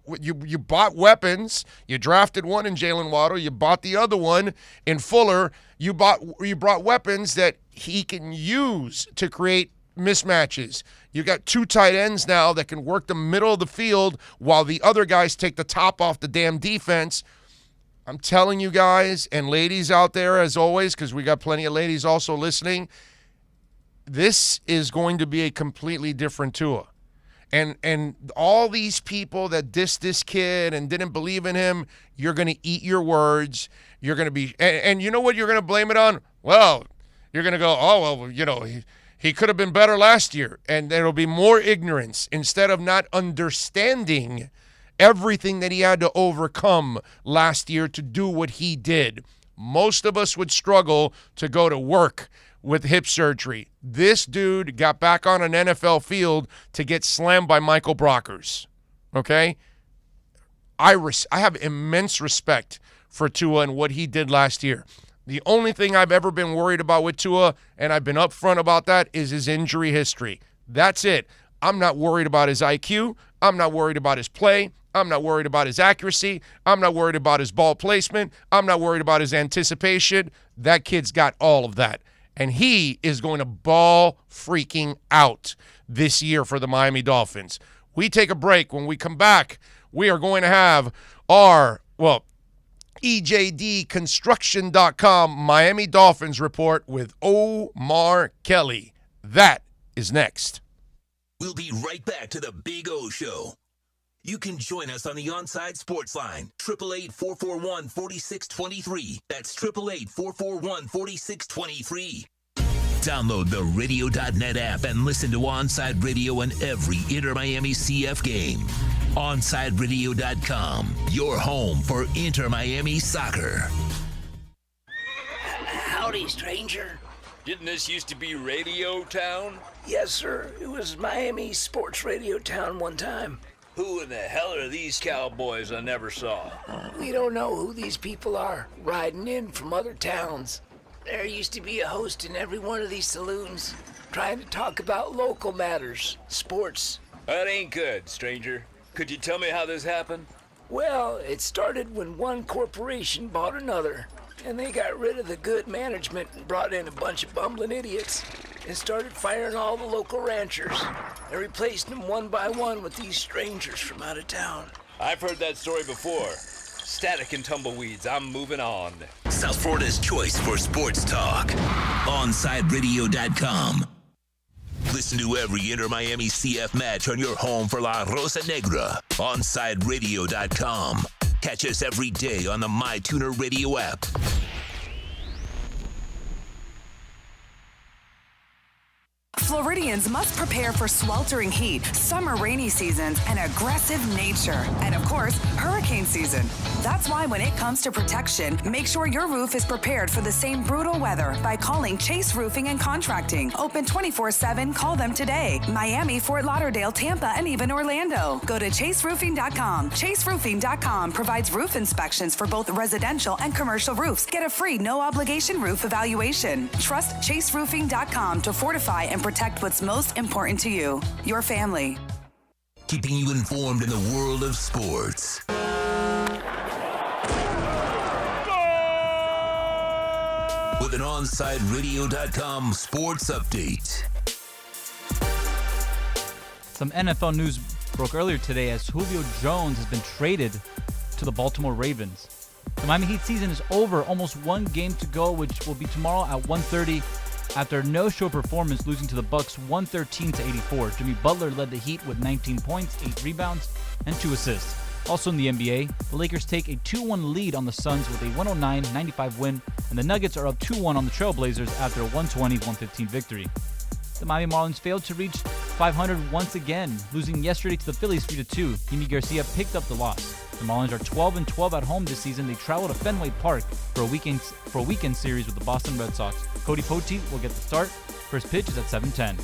weapons. You drafted one in Jalen Waddle. You bought the other one in Fuller. You brought weapons that he can use to create mismatches. You got 2 tight ends now that can work the middle of the field while the other guys take the top off the damn defense. I'm telling you guys and ladies out there, as always, because we got plenty of ladies also listening, this is going to be a completely different Tua. And all these people that dissed this kid and didn't believe in him, you're going to eat your words. You're going to be – and you know what you're going to blame it on? Well, you're going to go, oh, well, you know, he could have been better last year. And there'll be more ignorance instead of not understanding everything that he had to overcome last year to do what he did. Most of us would struggle to go to work with hip surgery. This dude got back on an NFL field to get slammed by Michael Brockers. Okay? I have immense respect for Tua and what he did last year. The only thing I've ever been worried about with Tua, and I've been upfront about that, is his injury history. That's it. I'm not worried about his IQ. I'm not worried about his play. I'm not worried about his accuracy. I'm not worried about his ball placement. I'm not worried about his anticipation. That kid's got all of that. And he is going to ball freaking out this year for the Miami Dolphins. We take a break. When we come back, we are going to have our, EJDconstruction.com Miami Dolphins report with Omar Kelly. That is next. We'll be right back to the Big O Show. You can join us on the Onside Sports Line, 888-441-4623. That's 888-441-4623. Download the Radio.net app and listen to Onside Radio in every Inter Miami CF game. OnsideRadio.com, your home for Inter Miami soccer. Howdy, stranger. Didn't this used to be Radio Town? Yes, sir. It was Miami Sports Radio Town one time. Who in the hell are these cowboys I never saw? We don't know who these people are, riding in from other towns. There used to be a host in every one of these saloons, trying to talk about local matters, sports. That ain't good, stranger. Could you tell me how this happened? Well, it started when one corporation bought another, and they got rid of the good management and brought in a bunch of bumbling idiots and started firing all the local ranchers and replaced them one by one with these strangers from out of town. I've heard that story before. Static and tumbleweeds, I'm moving on. South Florida's choice for sports talk. OnsideRadio.com. Listen to every Inter Miami CF match on your home for La Rosa Negra. OnsideRadio.com. Catch us every day on the MyTuner Radio app. Floridians must prepare for sweltering heat, summer rainy seasons, and aggressive nature. And of course, hurricane season. That's why when it comes to protection, make sure your roof is prepared for the same brutal weather by calling Chase Roofing and Contracting. Open 24/7. Call them today. Miami, Fort Lauderdale, Tampa, and even Orlando. Go to chaseroofing.com. Chaseroofing.com provides roof inspections for both residential and commercial roofs. Get a free no-obligation roof evaluation. Trust chaseroofing.com to fortify and protect what's most important to you, your family. Keeping you informed in the world of sports. With an OnsideRadio.com sports update. Some NFL news broke earlier today as Julio Jones has been traded to the Baltimore Ravens. The Miami Heat season is over, almost one game to go, which will be tomorrow at 1:30. After a no-show performance, losing to the Bucks 113-84, Jimmy Butler led the Heat with 19 points, 8 rebounds, and 2 assists. Also in the NBA, the Lakers take a 2-1 lead on the Suns with a 109-95 win, and the Nuggets are up 2-1 on the Trailblazers after a 120-115 victory. The Miami Marlins failed to reach .500 once again, losing yesterday to the Phillies 3-2. Yimi Garcia picked up the loss. The Marlins are 12-12 at home this season. They travel to Fenway Park for a weekend series with the Boston Red Sox. Cody Poteet will get the start. First pitch is at 7:10.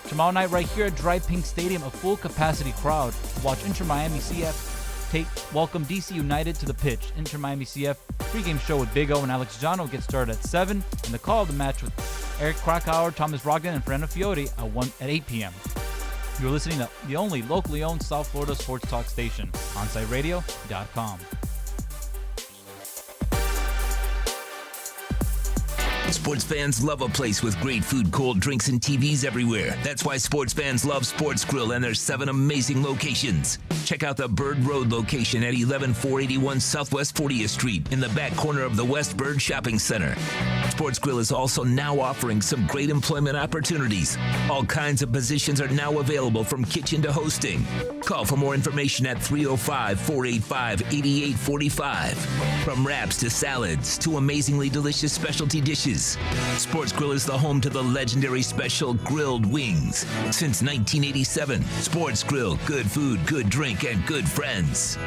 Tomorrow night, right here at Dry Pink Stadium, a full capacity crowd. Watch Inter Miami CF welcome DC United to the pitch. Inter Miami CF pregame show with Big O and Alex Giano gets started at 7, and the call of the match with Eric Krakauer, Thomas Brogdon, and Fernando Fiori at 8 p.m. You're listening to the only locally owned South Florida sports talk station, OnsideRadio.com. Sports fans love a place with great food, cold drinks, and TVs everywhere. That's why sports fans love Sports Grill and their 7 amazing locations. Check out the Bird Road location at 11481 Southwest 40th Street in the back corner of the West Bird Shopping Center. Sports Grill is also now offering some great employment opportunities. All kinds of positions are now available from kitchen to hosting. Call for more information at 305-485-8845. From wraps to salads to amazingly delicious specialty dishes, Sports Grill is the home to the legendary special grilled wings. Since 1987, Sports Grill, good food, good drink, and good friends.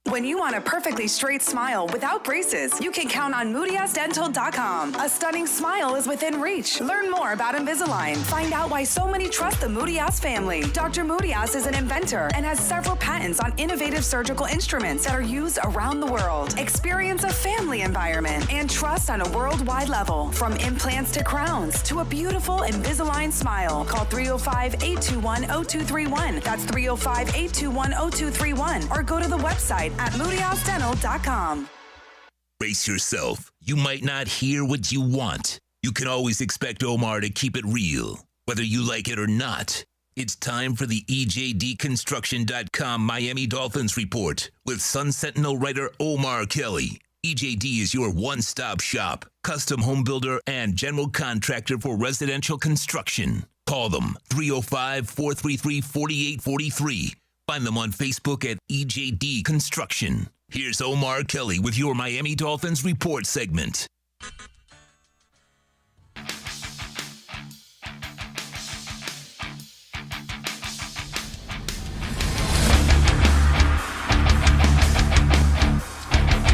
When you want a perfectly straight smile without braces, you can count on MoodyAsDental.com. A stunning smile is within reach. Learn more about Invisalign. Find out why so many trust the Moody Ass family. Dr. Moody Ass is an inventor and has several patents on innovative surgical instruments that are used around the world. Experience a family environment and trust on a worldwide level. From implants to crowns to a beautiful Invisalign smile. Call 305-821-0231. That's 305-821-0231. Or go to the website at MoodyAsDental.com. Brace yourself. You might not hear what you want. You can always expect Omar to keep it real, whether you like it or not. It's time for the EJDconstruction.com Miami Dolphins report with Sun Sentinel writer Omar Kelly. EJD is your one-stop shop, custom home builder, and general contractor for residential construction. Call them 305-433-4843. Find them on Facebook at EJD Construction. Here's Omar Kelly with your Miami Dolphins report segment.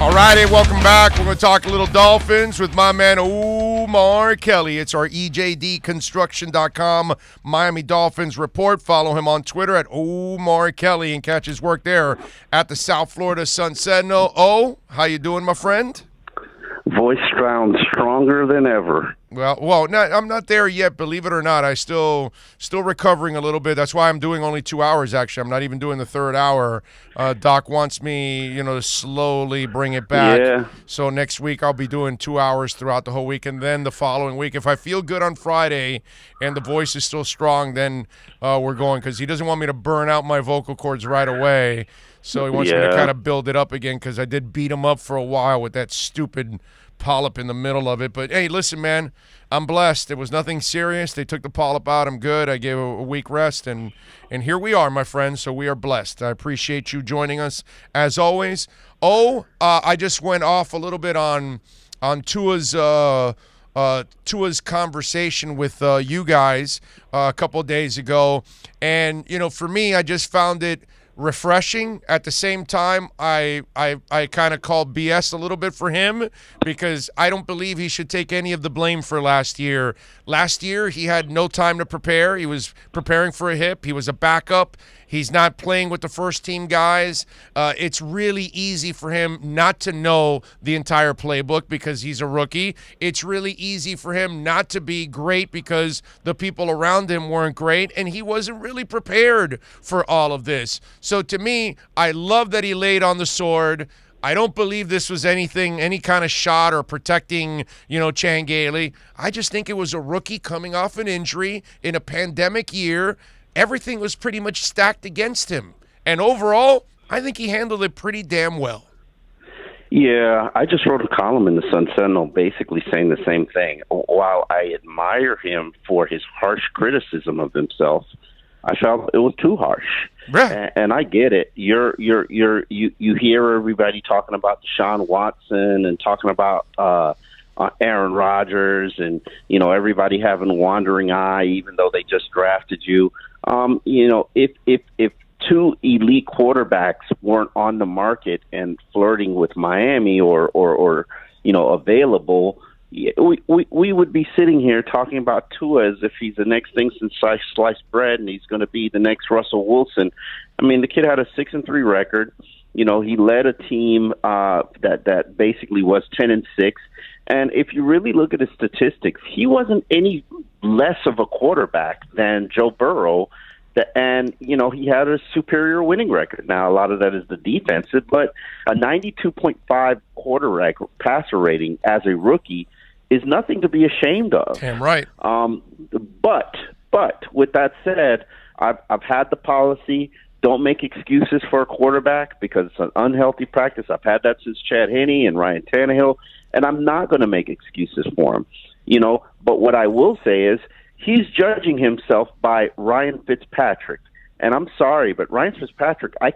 All righty, welcome back. We're going to talk a little Dolphins with my man Omar Kelly. It's our EJDconstruction.com Miami Dolphins report. Follow him on Twitter at Omar Kelly and catch his work there at the South Florida Sun Sentinel. Oh, how you doing, my friend? Voice sounds stronger than ever. Well, I'm not there yet, believe it or not. I still recovering a little bit. That's why I'm doing only 2 hours, actually. I'm not even doing the third hour. Doc wants me, to slowly bring it back. Yeah. So next week I'll be doing 2 hours throughout the whole week, and then the following week, if I feel good on Friday and the voice is still strong, then we're going, because he doesn't want me to burn out my vocal cords right away. So he wants me to kind of build it up again, because I did beat him up for a while with that stupid polyp in the middle of it. But hey, listen, man, I'm blessed. It was nothing serious. They took the polyp out. I'm good. I gave a week rest, and here we are, my friend. So we are blessed. I appreciate you joining us as always. I just went off a little bit on Tua's conversation with you guys a couple of days ago, and for me, I just found it refreshing. At the same time, I kind of called BS a little bit for him, because I don't believe he should take any of the blame for last year. Last year, he had no time to prepare. He was preparing for a hip. He was a backup. He's not playing with the first-team guys. It's really easy for him not to know the entire playbook because he's a rookie. It's really easy for him not to be great because the people around him weren't great, and he wasn't really prepared for all of this. So to me, I love that he laid on the sword. I don't believe this was any kind of shot or protecting, Chan Gailey. I just think it was a rookie coming off an injury in a pandemic year. Everything was pretty much stacked against him. And overall, I think he handled it pretty damn well. Yeah, I just wrote a column in the Sun Sentinel basically saying the same thing. While I admire him for his harsh criticism of himself, I felt it was too harsh. Right. And I get it. You hear everybody talking about Deshaun Watson and talking about Aaron Rodgers and, you know, everybody having a wandering eye, even though they just drafted you. You know, if two elite quarterbacks weren't on the market and flirting with Miami or you know, available, we would be sitting here talking about Tua as if he's the next thing since sliced bread and he's going to be the next Russell Wilson. I mean, the kid had a 6-3 record. You know, he led a team that basically was 10-6. And if you really look at his statistics, he wasn't any less of a quarterback than Joe Burrow. And, you know, he had a superior winning record. Now, a lot of that is the defensive, but a 92.5 quarterback passer rating as a rookie is nothing to be ashamed of. Damn right. But with that said, I've had the policy, don't make excuses for a quarterback because it's an unhealthy practice. I've had that since Chad Henne and Ryan Tannehill, and I'm not going to make excuses for him. You know, but what I will say is he's judging himself by Ryan Fitzpatrick. And I'm sorry, but Ryan Fitzpatrick, I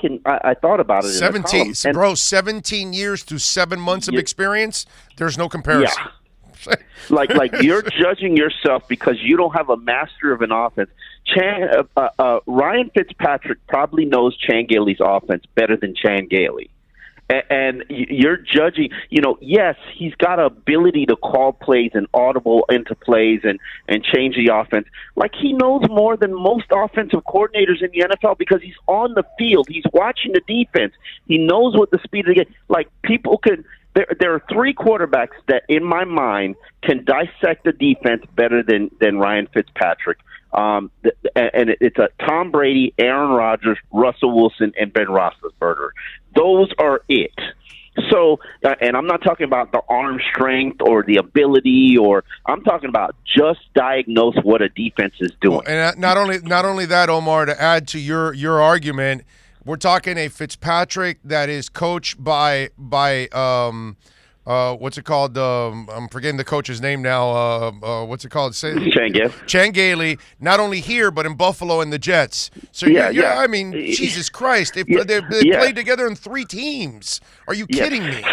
thought about it 17, in the column, bro, 17 years to 7 months of experience, there's no comparison. Yeah. like you're judging yourself because you don't have a master of an offense. Ryan Fitzpatrick probably knows Chan Gailey's offense better than Chan Gailey. And you're judging, you know, yes, he's got ability to call plays and audible into plays and change the offense. Like, he knows more than most offensive coordinators in the NFL because he's on the field. He's watching the defense. He knows what the speed of the game. Like, people could – there are three quarterbacks that, in my mind, can dissect the defense better than Ryan Fitzpatrick. And it's a Tom Brady, Aaron Rodgers, Russell Wilson, and Ben Roethlisberger. Those are it. So, and I'm not talking about the arm strength or the ability, or I'm talking about just diagnose what a defense is doing. Well, and not only that, Omar, to add to your argument, we're talking a Fitzpatrick that is coached by what's it called? I'm forgetting the coach's name now. What's it called? Chan Gailey. Not only here, but in Buffalo and the Jets. So yeah. I mean, Jesus Christ, they played together in 3 teams. Are you kidding me?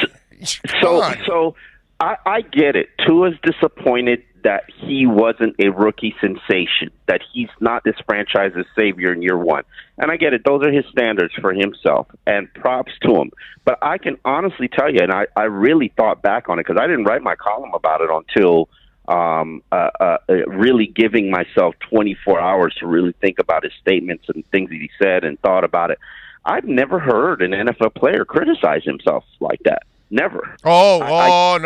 So I get it. Tua's disappointed that he wasn't a rookie sensation, that he's not this franchise's savior in year one. And I get it. Those are his standards for himself, and props to him. But I can honestly tell you, and I really thought back on it because I didn't write my column about it until really giving myself 24 hours to really think about his statements and things that he said and thought about it. I've never heard an NFL player criticize himself like that. Never. No.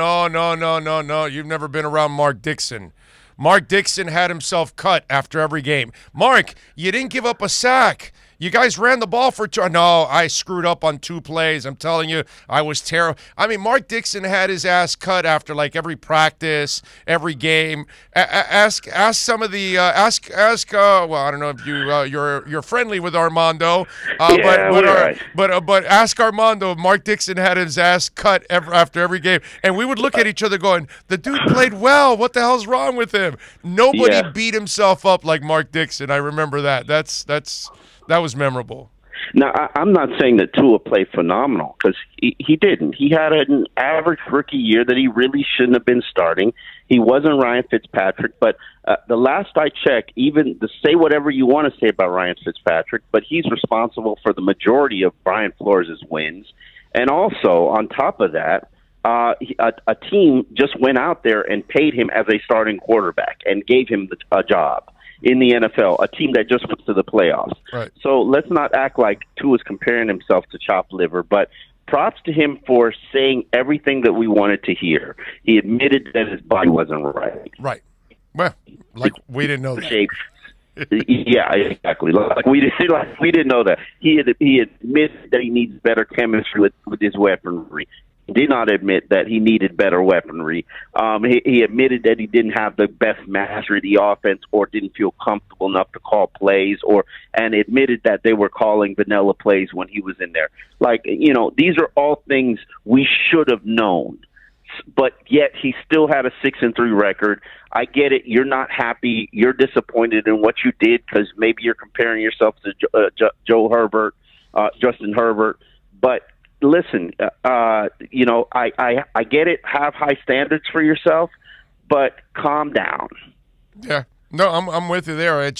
You've never been around Mark Dixon. Mark Dixon had himself cut after every game. Mark, you didn't give up a sack. You guys ran the ball for 2. No, I screwed up on 2 plays. I'm telling you, I was terrible. I mean, Mark Dixon had his ass cut after like every practice, every game. Ask some of the well, I don't know if you're friendly with Armando, but ask Armando if Mark Dixon had his ass cut after every game, and we would look at each other going, the dude played well. What the hell's wrong with him? Nobody beat himself up like Mark Dixon. I remember that. That was memorable. Now, I'm not saying that Tua played phenomenal because he didn't. He had an average rookie year that he really shouldn't have been starting. He wasn't Ryan Fitzpatrick, but the last I checked, even to say whatever you want to say about Ryan Fitzpatrick, but he's responsible for the majority of Brian Flores' wins. And also, on top of that, a team just went out there and paid him as a starting quarterback and gave him a job in the NFL, a team that just went to the playoffs. Right. So let's not act like Tua's comparing himself to chopped liver, but props to him for saying everything that we wanted to hear. He admitted that his body wasn't right. Right. Well, like we didn't know that. Yeah, exactly. Like we didn't know that. He admitted that he needs better chemistry with his weaponry. Did not admit that he needed better weaponry. He admitted that he didn't have the best mastery of the offense or didn't feel comfortable enough to call plays, and admitted that they were calling vanilla plays when he was in there. Like, you know, these are all things we should have known. But yet he still had a 6-3 record. I get it. You're not happy. You're disappointed in what you did because maybe you're comparing yourself to Justin Herbert. But listen, you know, I get it. Have high standards for yourself, but calm down. Yeah. No, I'm with you there.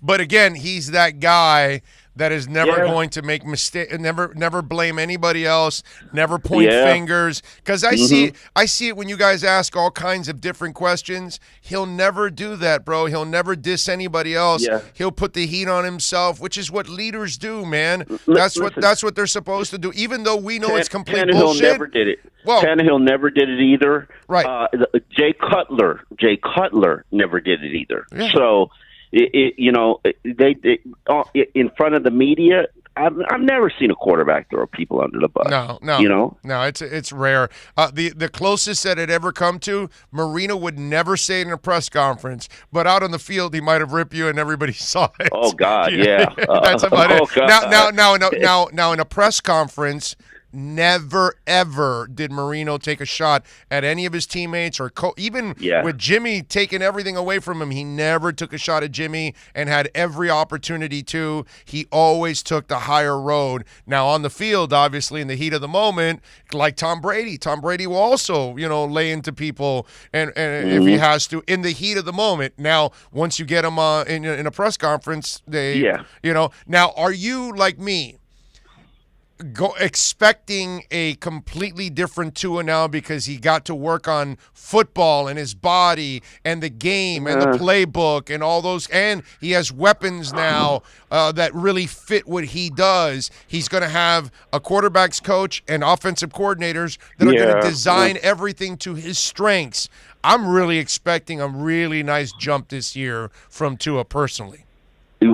But again, he's that guy that is never going to make mistake, never blame anybody else, never point fingers. Because I see it when you guys ask all kinds of different questions. He'll never do that, bro. He'll never diss anybody else. Yeah. He'll put the heat on himself, which is what leaders do, man. That's what they're supposed to do. Even though we know it's complete bullshit. Tannehill never did it. Well, Tannehill never did it either. Right. Jay Cutler never did it either. Yeah. So. You know, they in front of the media. I've never seen a quarterback throw people under the bus. No, you know, no, it's rare. The closest that it ever come to, Marino would never say it in a press conference, but out on the field he might have ripped you, and everybody saw it. Oh God, yeah, that's about it. God. Now in a press conference. Never, ever did Marino take a shot at any of his teammates or even with Jimmy taking everything away from him. He never took a shot at Jimmy and had every opportunity to. He always took the higher road. Now, on the field, obviously, in the heat of the moment, like Tom Brady will also, you know, lay into people and if he has to in the heat of the moment. Now, once you get him in a press conference, you know. Now, are you like me? Expecting a completely different Tua now because he got to work on football and his body and the game and the playbook and all those, and he has weapons now that really fit what he does. He's going to have a quarterback's coach and offensive coordinators that are going to design everything to his strengths. I'm really expecting a really nice jump this year from Tua personally.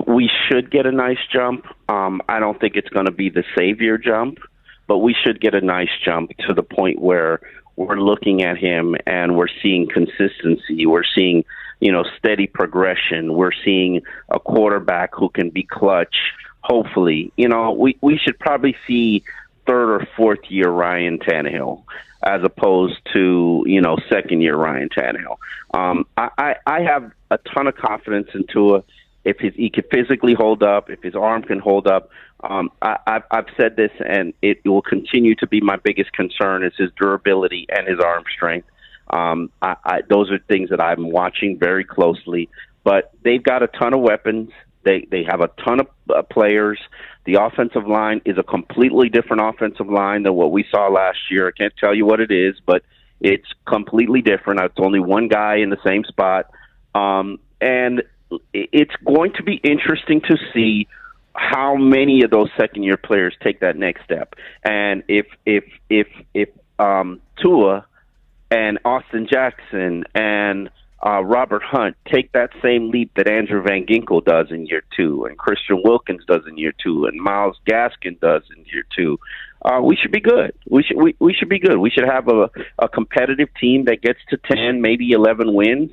We should get a nice jump. I don't think it's going to be the savior jump, but we should get a nice jump to the point where we're looking at him and we're seeing consistency. We're seeing, you know, steady progression. We're seeing a quarterback who can be clutch. Hopefully, you know, we should probably see third or fourth year Ryan Tannehill as opposed to, you know, second year Ryan Tannehill. I have a ton of confidence in Tua. If he can physically hold up, if his arm can hold up, I've said this, and it will continue to be my biggest concern is his durability and his arm strength. Those are things that I'm watching very closely. But they've got a ton of weapons. They have a ton of players. The offensive line is a completely different offensive line than what we saw last year. I can't tell you what it is, but it's completely different. It's only one guy in the same spot, and it's going to be interesting to see how many of those second-year players take that next step. And if Tua and Austin Jackson and Robert Hunt take that same leap that Andrew Van Ginkel does in year 2 and Christian Wilkins does in year 2 and Myles Gaskin does in year 2, we should be good. We should be good. We should have a competitive team that gets to 10, maybe 11 wins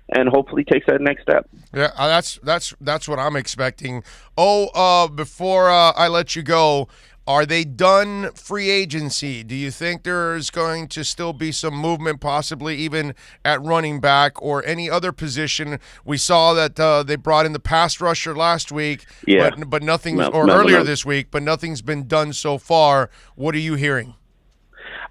and hopefully takes that next step. Yeah, that's what I'm expecting. Before I let you go, are they done free agency? Do you think there's going to still be some movement, possibly even at running back or any other position? We saw that they brought in the pass rusher last week, but nothing, earlier this week, but nothing's been done so far. What are you hearing?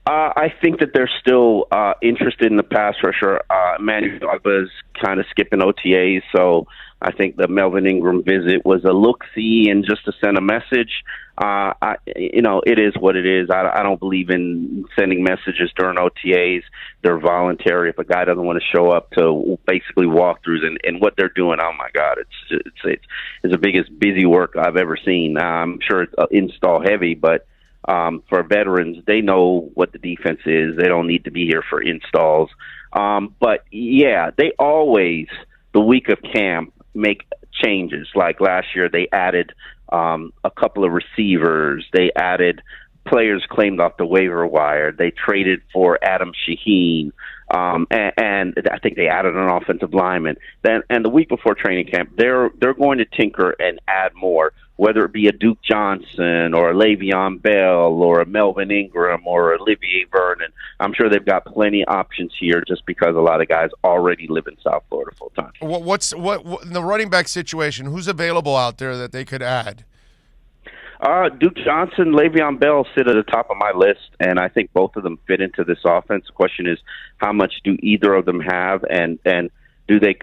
I think that they're still interested in the pass rusher. Emmanuel Douglas kind of skipping OTAs, so I think the Melvin Ingram visit was a look-see and just to send a message. It is what it is. I don't believe in sending messages during OTAs. They're voluntary. If a guy doesn't want to show up to basically walkthroughs and what they're doing, oh my God, it's the biggest busy work I've ever seen. I'm sure it's install heavy, but for veterans, they know what the defense is. They don't need to be here for installs. But yeah, they always, the week of camp, make changes. Like last year, they added a couple of receivers. They added players claimed off the waiver wire. They traded for Adam Shaheen. And I think they added an offensive lineman. And the week before training camp, they're going to tinker and add more, whether it be a Duke Johnson or a Le'Veon Bell or a Melvin Ingram or Olivier Vernon. I'm sure they've got plenty of options here just because a lot of guys already live in South Florida full time. What in the running back situation? Who's available out there that they could add? Duke Johnson, Le'Veon Bell sit at the top of my list, and I think both of them fit into this offense. The question is, how much do either of them have, and do they?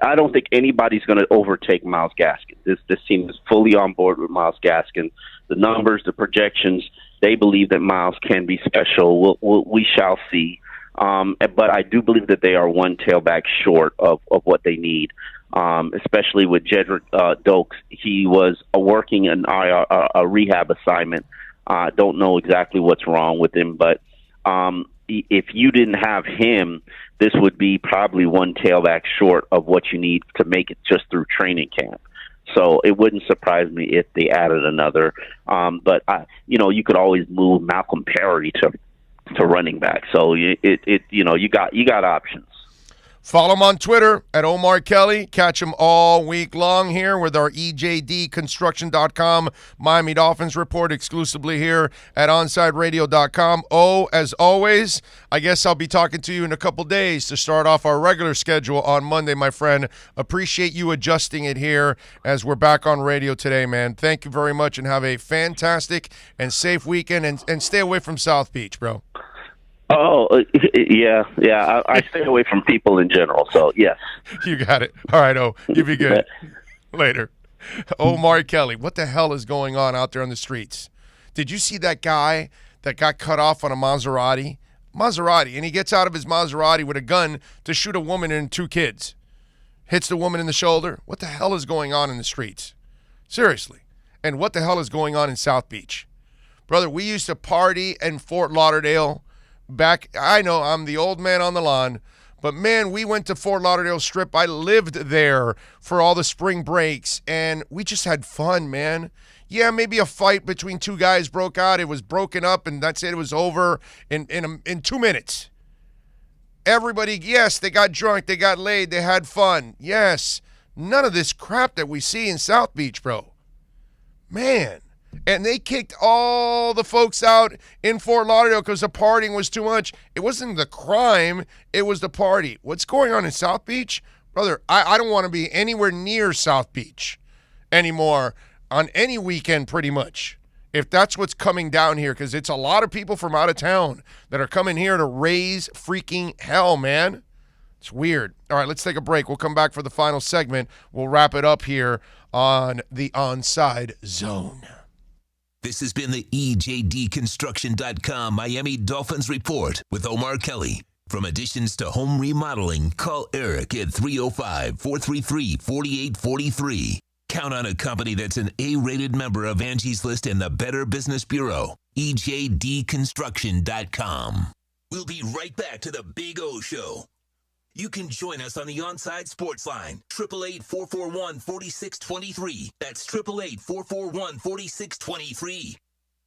I don't think anybody's going to overtake Myles Gaskin. This team is fully on board with Myles Gaskin. The numbers, the projections, they believe that Myles can be special. We shall see. But I do believe that they are one tailback short of what they need. Especially with Jedrick Dokes. He was working a rehab assignment. Don't know exactly what's wrong with him, but if you didn't have him, this would be probably one tailback short of what you need to make it just through training camp. So it wouldn't surprise me if they added another. But you could always move Malcolm Perry to running back. So you got options. Follow him on Twitter at Omar Kelly. Catch him all week long here with our EJDconstruction.com Miami Dolphins report exclusively here at OnsideRadio.com. As always, I guess I'll be talking to you in a couple days to start off our regular schedule on Monday, my friend. Appreciate you adjusting it here as we're back on radio today, man. Thank you very much and have a fantastic and safe weekend and stay away from South Beach, bro. Oh, yeah. I stay away from people in general, so yes. You got it. All right, you be good. Later. Omar Kelly, what the hell is going on out there on the streets? Did you see that guy that got cut off on a Maserati? And he gets out of his Maserati with a gun to shoot a woman and 2 kids. Hits the woman in the shoulder. What the hell is going on in the streets? Seriously. And what the hell is going on in South Beach? Brother, we used to party in Fort Lauderdale. I know I'm the old man on the lawn, but man, we went to Fort Lauderdale Strip. I lived there for all the spring breaks, and we just had fun, man. Yeah, maybe a fight between 2 guys broke out. It was broken up, and that's it. It was over in 2 minutes. Everybody, yes, they got drunk, they got laid, they had fun. Yes, none of this crap that we see in South Beach, bro. Man. And they kicked all the folks out in Fort Lauderdale because the partying was too much. It wasn't the crime, it was the party. What's going on in South Beach? Brother, I don't want to be anywhere near South Beach anymore on any weekend pretty much. If that's what's coming down here, because it's a lot of people from out of town that are coming here to raise freaking hell, man. It's weird. All right, let's take a break. We'll come back for the final segment. We'll wrap it up here on the Onside Zone. This has been the EJDconstruction.com Miami Dolphins report with Omar Kelly. From additions to home remodeling, call Eric at 305-433-4843. Count on a company that's an A-rated member of Angie's List and the Better Business Bureau. EJDconstruction.com. We'll be right back to the Big O Show. You can join us on the Onside Sports Line, 888-441-4623. That's 888-441-4623.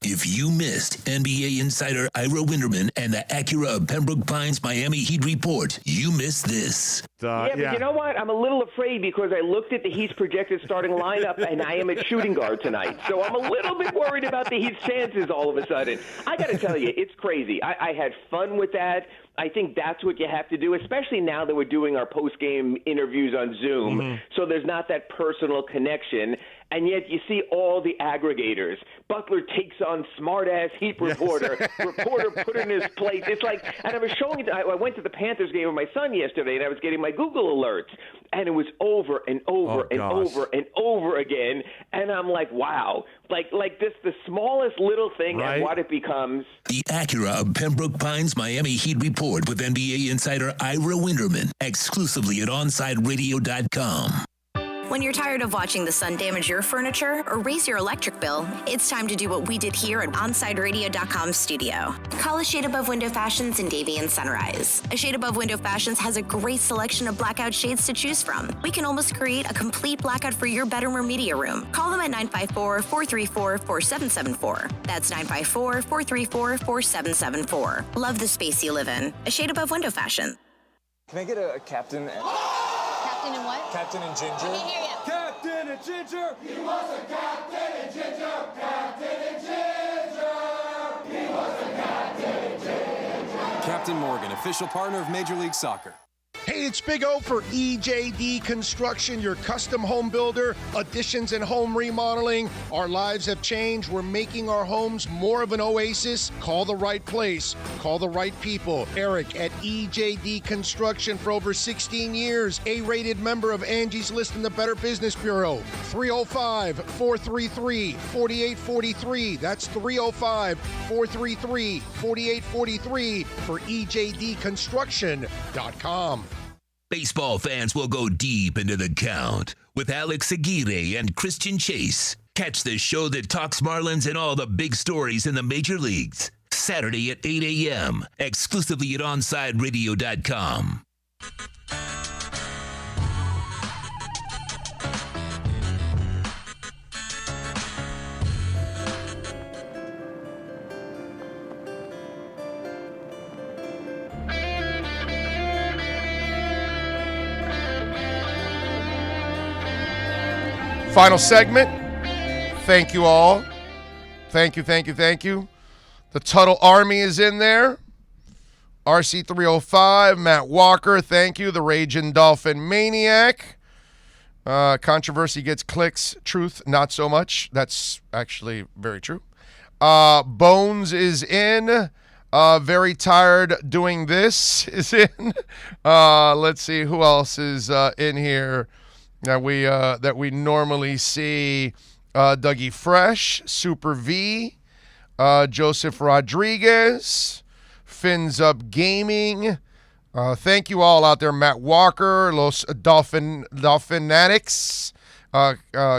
If you missed NBA insider Ira Winderman and the Acura of Pembroke Pines Miami Heat report, you missed this. But you know what? I'm a little afraid because I looked at the Heat's projected starting lineup, and I am at shooting guard tonight. So I'm a little bit worried about the Heat's chances all of a sudden. I got to tell you, it's crazy. I had fun with that. I think that's what you have to do, especially now that we're doing our post-game interviews on Zoom. Mm-hmm. So there's not that personal connection. And yet you see all the aggregators. Butler takes on smart-ass Heat reporter. Yes. Reporter put in his place. It's like, and I was showing it. I went to the Panthers game with my son yesterday, and I was getting my Google alerts. And it was over and over over and over again. And I'm like, wow. Like this, the smallest little thing, right? And what it becomes. The Acura of Pembroke Pines Miami Heat report with NBA insider Ira Winderman, exclusively at OnsideRadio.com. When you're tired of watching the sun damage your furniture or raise your electric bill, it's time to do what we did here at OnsideRadio.com studio. Call A Shade Above Window Fashions in Davie and Sunrise. A Shade Above Window Fashions has a great selection of blackout shades to choose from. We can almost create a complete blackout for your bedroom or media room. Call them at 954-434-4774. That's 954-434-4774. Love the space you live in. A Shade Above Window Fashion. Can I get a captain? Captain and what? Captain and Ginger. I didn't hear you. Captain and Ginger. He was a captain and Ginger. Captain and Ginger. He was a captain and Ginger. Captain Morgan, official partner of Major League Soccer. Hey, it's Big O for EJD Construction, your custom home builder, additions and home remodeling. Our lives have changed. We're making our homes more of an oasis. Call the right place. Call the right people. Eric at EJD Construction for over 16 years. A-rated member of Angie's List in the Better Business Bureau. 305-433-4843. That's 305-433-4843 for EJDConstruction.com. Baseball fans will go deep into the count with Alex Aguirre and Christian Chase. Catch the show that talks Marlins and all the big stories in the major leagues. Saturday at 8 a.m., exclusively at OnsideRadio.com. Final segment. Thank you all. Thank you. The Tuttle Army is in there. RC305, Matt Walker, thank you. The Raging Dolphin Maniac. Controversy gets clicks. Truth, not so much. That's actually very true. Bones is in. Very tired doing this is in. Let's see who else is in here that we normally see. Dougie Fresh, Super V, Joseph Rodriguez, Fins Up Gaming. Thank you all out there. Matt Walker, Los Dolphinatics,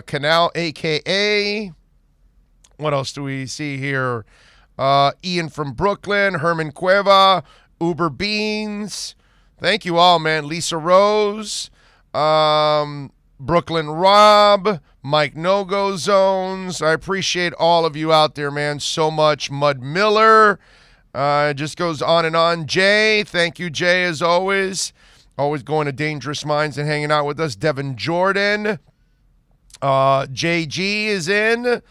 Canal AKA. What else do we see here? Ian from Brooklyn, Herman Cueva, Uber Beans. Thank you all, man. Lisa Rose, Brooklyn Rob, Mike No-Go Zones. I appreciate all of you out there, man, so much. Mud Miller. It just goes on and on. Jay, thank you, Jay, as always. Always going to Dangerous Minds and hanging out with us. Devin Jordan. JG is in.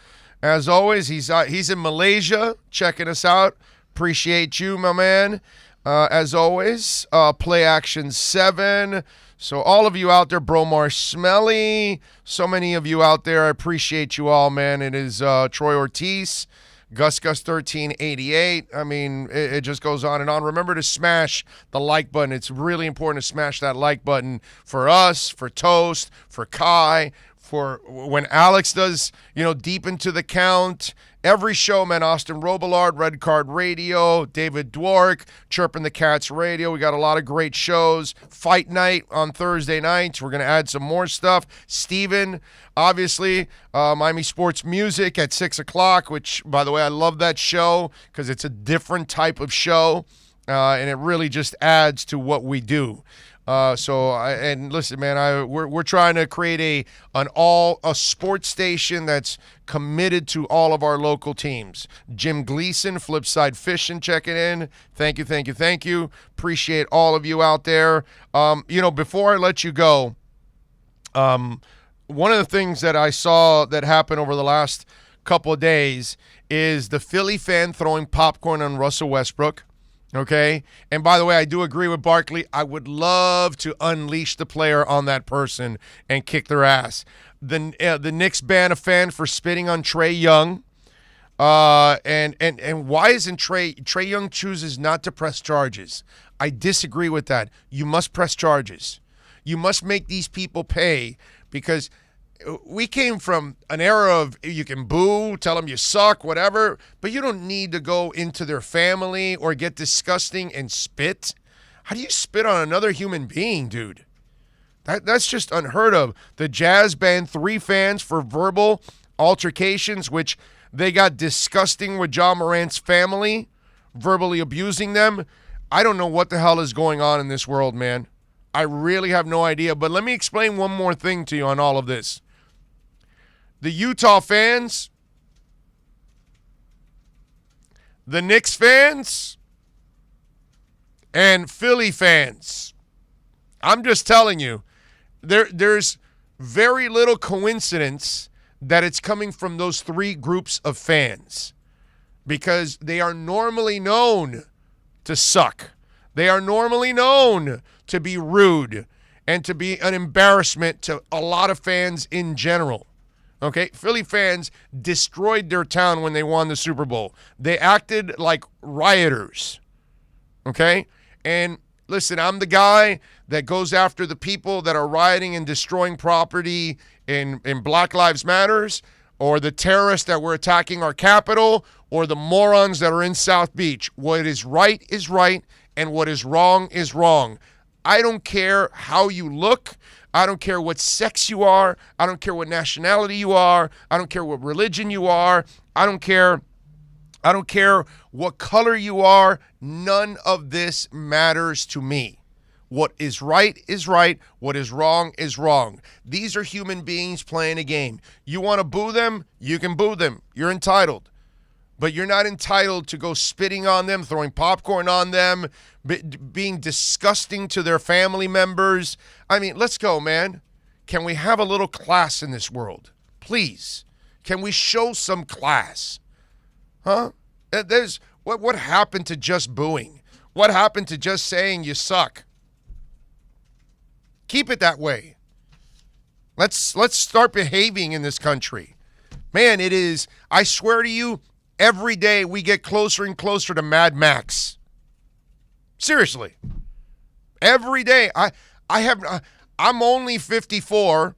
As always, he's in Malaysia checking us out. Appreciate you, my man. As always, Play Action 7. So all of you out there, Bromar Smelly, so many of you out there, I appreciate you all, man. It is Troy Ortiz, Gus 1388. I mean, it just goes on and on. Remember to smash the like button. It's really important to smash that like button for us, for Toast, for Kai, for when Alex does, deep into the count. Every show, man, Austin Robillard, Red Card Radio, David Dwork, Chirping the Cats Radio. We got a lot of great shows. Fight Night on Thursday nights. We're going to add some more stuff. Steven, obviously, Miami Sports Music at 6 o'clock, which, by the way, I love that show because it's a different type of show, and it really just adds to what we do. And listen, man, we're trying to create a sports station that's committed to all of our local teams. Jim Gleason, Flipside Fishing, checking in. Thank you. Appreciate all of you out there. Before I let you go, one of the things that I saw that happened over the last couple of days is the Philly fan throwing popcorn on Russell Westbrook. Okay? And by the way, I do agree with Barkley. I would love to unleash the player on that person and kick their ass. The Knicks ban a fan for spitting on Trae Young. And why isn't Trae Young chooses not to press charges? I disagree with that. You must press charges. You must make these people pay because we came from an era of you can boo, tell them you suck, whatever, but you don't need to go into their family or get disgusting and spit. How do you spit on another human being, dude? That's just unheard of. The Jazz banned 3 fans for verbal altercations, which they got disgusting with Ja Morant's family, verbally abusing them. I don't know what the hell is going on in this world, man. I really have no idea. But let me explain one more thing to you on all of this. The Utah fans, the Knicks fans, and Philly fans. I'm just telling you, there's very little coincidence that it's coming from those 3 groups of fans because they are normally known to suck. They are normally known to be rude and to be an embarrassment to a lot of fans in general. Okay, Philly fans destroyed their town when they won the Super Bowl. They acted like rioters. Okay, and listen, I'm the guy that goes after the people that are rioting and destroying property in Black Lives Matters, or the terrorists that were attacking our Capitol, or the morons that are in South Beach. What is right, and what is wrong is wrong. I don't care how you look. I don't care what sex you are. I don't care what nationality you are. I don't care what religion you are. I don't care what color you are. None of this matters to me. What is right is right. What is wrong is wrong. These are human beings playing a game. You want to boo them? You can boo them. You're entitled. But you're not entitled to go spitting on them, throwing popcorn on them, being disgusting to their family members. I mean, let's go, man. Can we have a little class in this world? Please. Can we show some class? Huh? What happened to just booing? What happened to just saying you suck? Keep it that way. Let's start behaving in this country. Man, it is, I swear to you, every day we get closer and closer to Mad Max. Seriously. Every day. I'm only 54,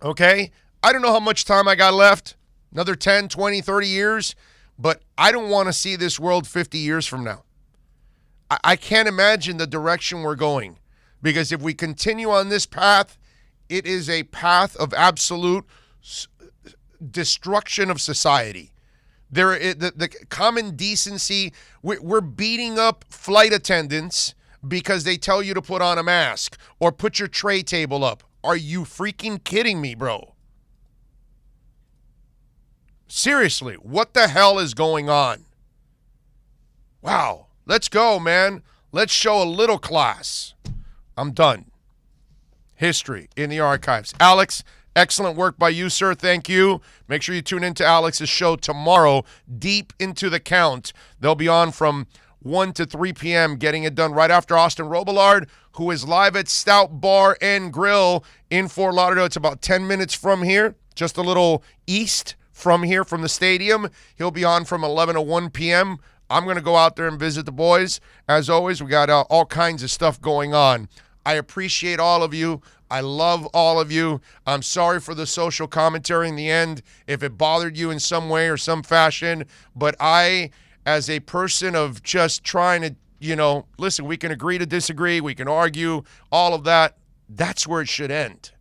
okay? I don't know how much time I got left, another 10, 20, 30 years, but I don't want to see this world 50 years from now. I can't imagine the direction we're going, because if we continue on this path, it is a path of absolute destruction of society. The common decency, we're beating up flight attendants because they tell you to put on a mask or put your tray table up. Are you freaking kidding me, bro? Seriously, what the hell is going on? Wow, let's go, man. Let's show a little class. I'm done. History in the archives. Alex, excellent work by you, sir. Thank you. Make sure you tune into Alex's show tomorrow, Deep Into the Count. They'll be on from 1 to 3 p.m., getting it done right after Austin Robillard, who is live at Stout Bar and Grill in Fort Lauderdale. It's about 10 minutes from here, just a little east from here, from the stadium. He'll be on from 11 to 1 p.m. I'm going to go out there and visit the boys. As always, we got all kinds of stuff going on. I appreciate all of you. I love all of you. I'm sorry for the social commentary in the end if it bothered you in some way or some fashion. But I, as a person of just trying to, listen, we can agree to disagree. We can argue, all of that. That's where it should end.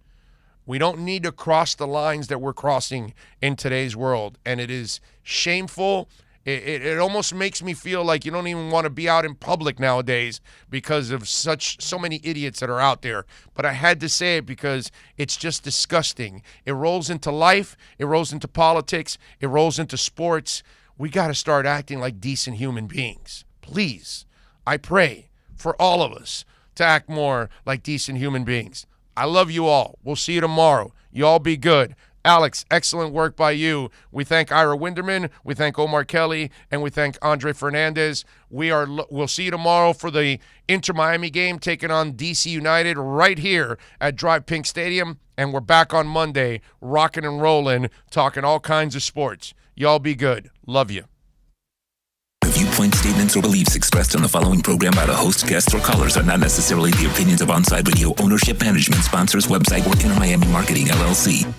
We don't need to cross the lines that we're crossing in today's world. And it is shameful. It almost makes me feel like you don't even want to be out in public nowadays because of so many idiots that are out there. But I had to say it because it's just disgusting. It rolls into life. It rolls into politics. It rolls into sports. We got to start acting like decent human beings. Please, I pray for all of us to act more like decent human beings. I love you all. We'll see you tomorrow. You all be good. Alex, excellent work by you. We thank Ira Winderman, we thank Omar Kelly, and we thank Andre Fernandez. We'll see you tomorrow for the Inter-Miami game taking on DC United right here at Drive Pink Stadium, and we're back on Monday rocking and rolling, talking all kinds of sports. Y'all be good. Love you. The viewpoint, statements, or beliefs expressed on the following program by the host, guests, or callers are not necessarily the opinions of Onside Radio, ownership, management, sponsors, website, or Inter-Miami Marketing, LLC.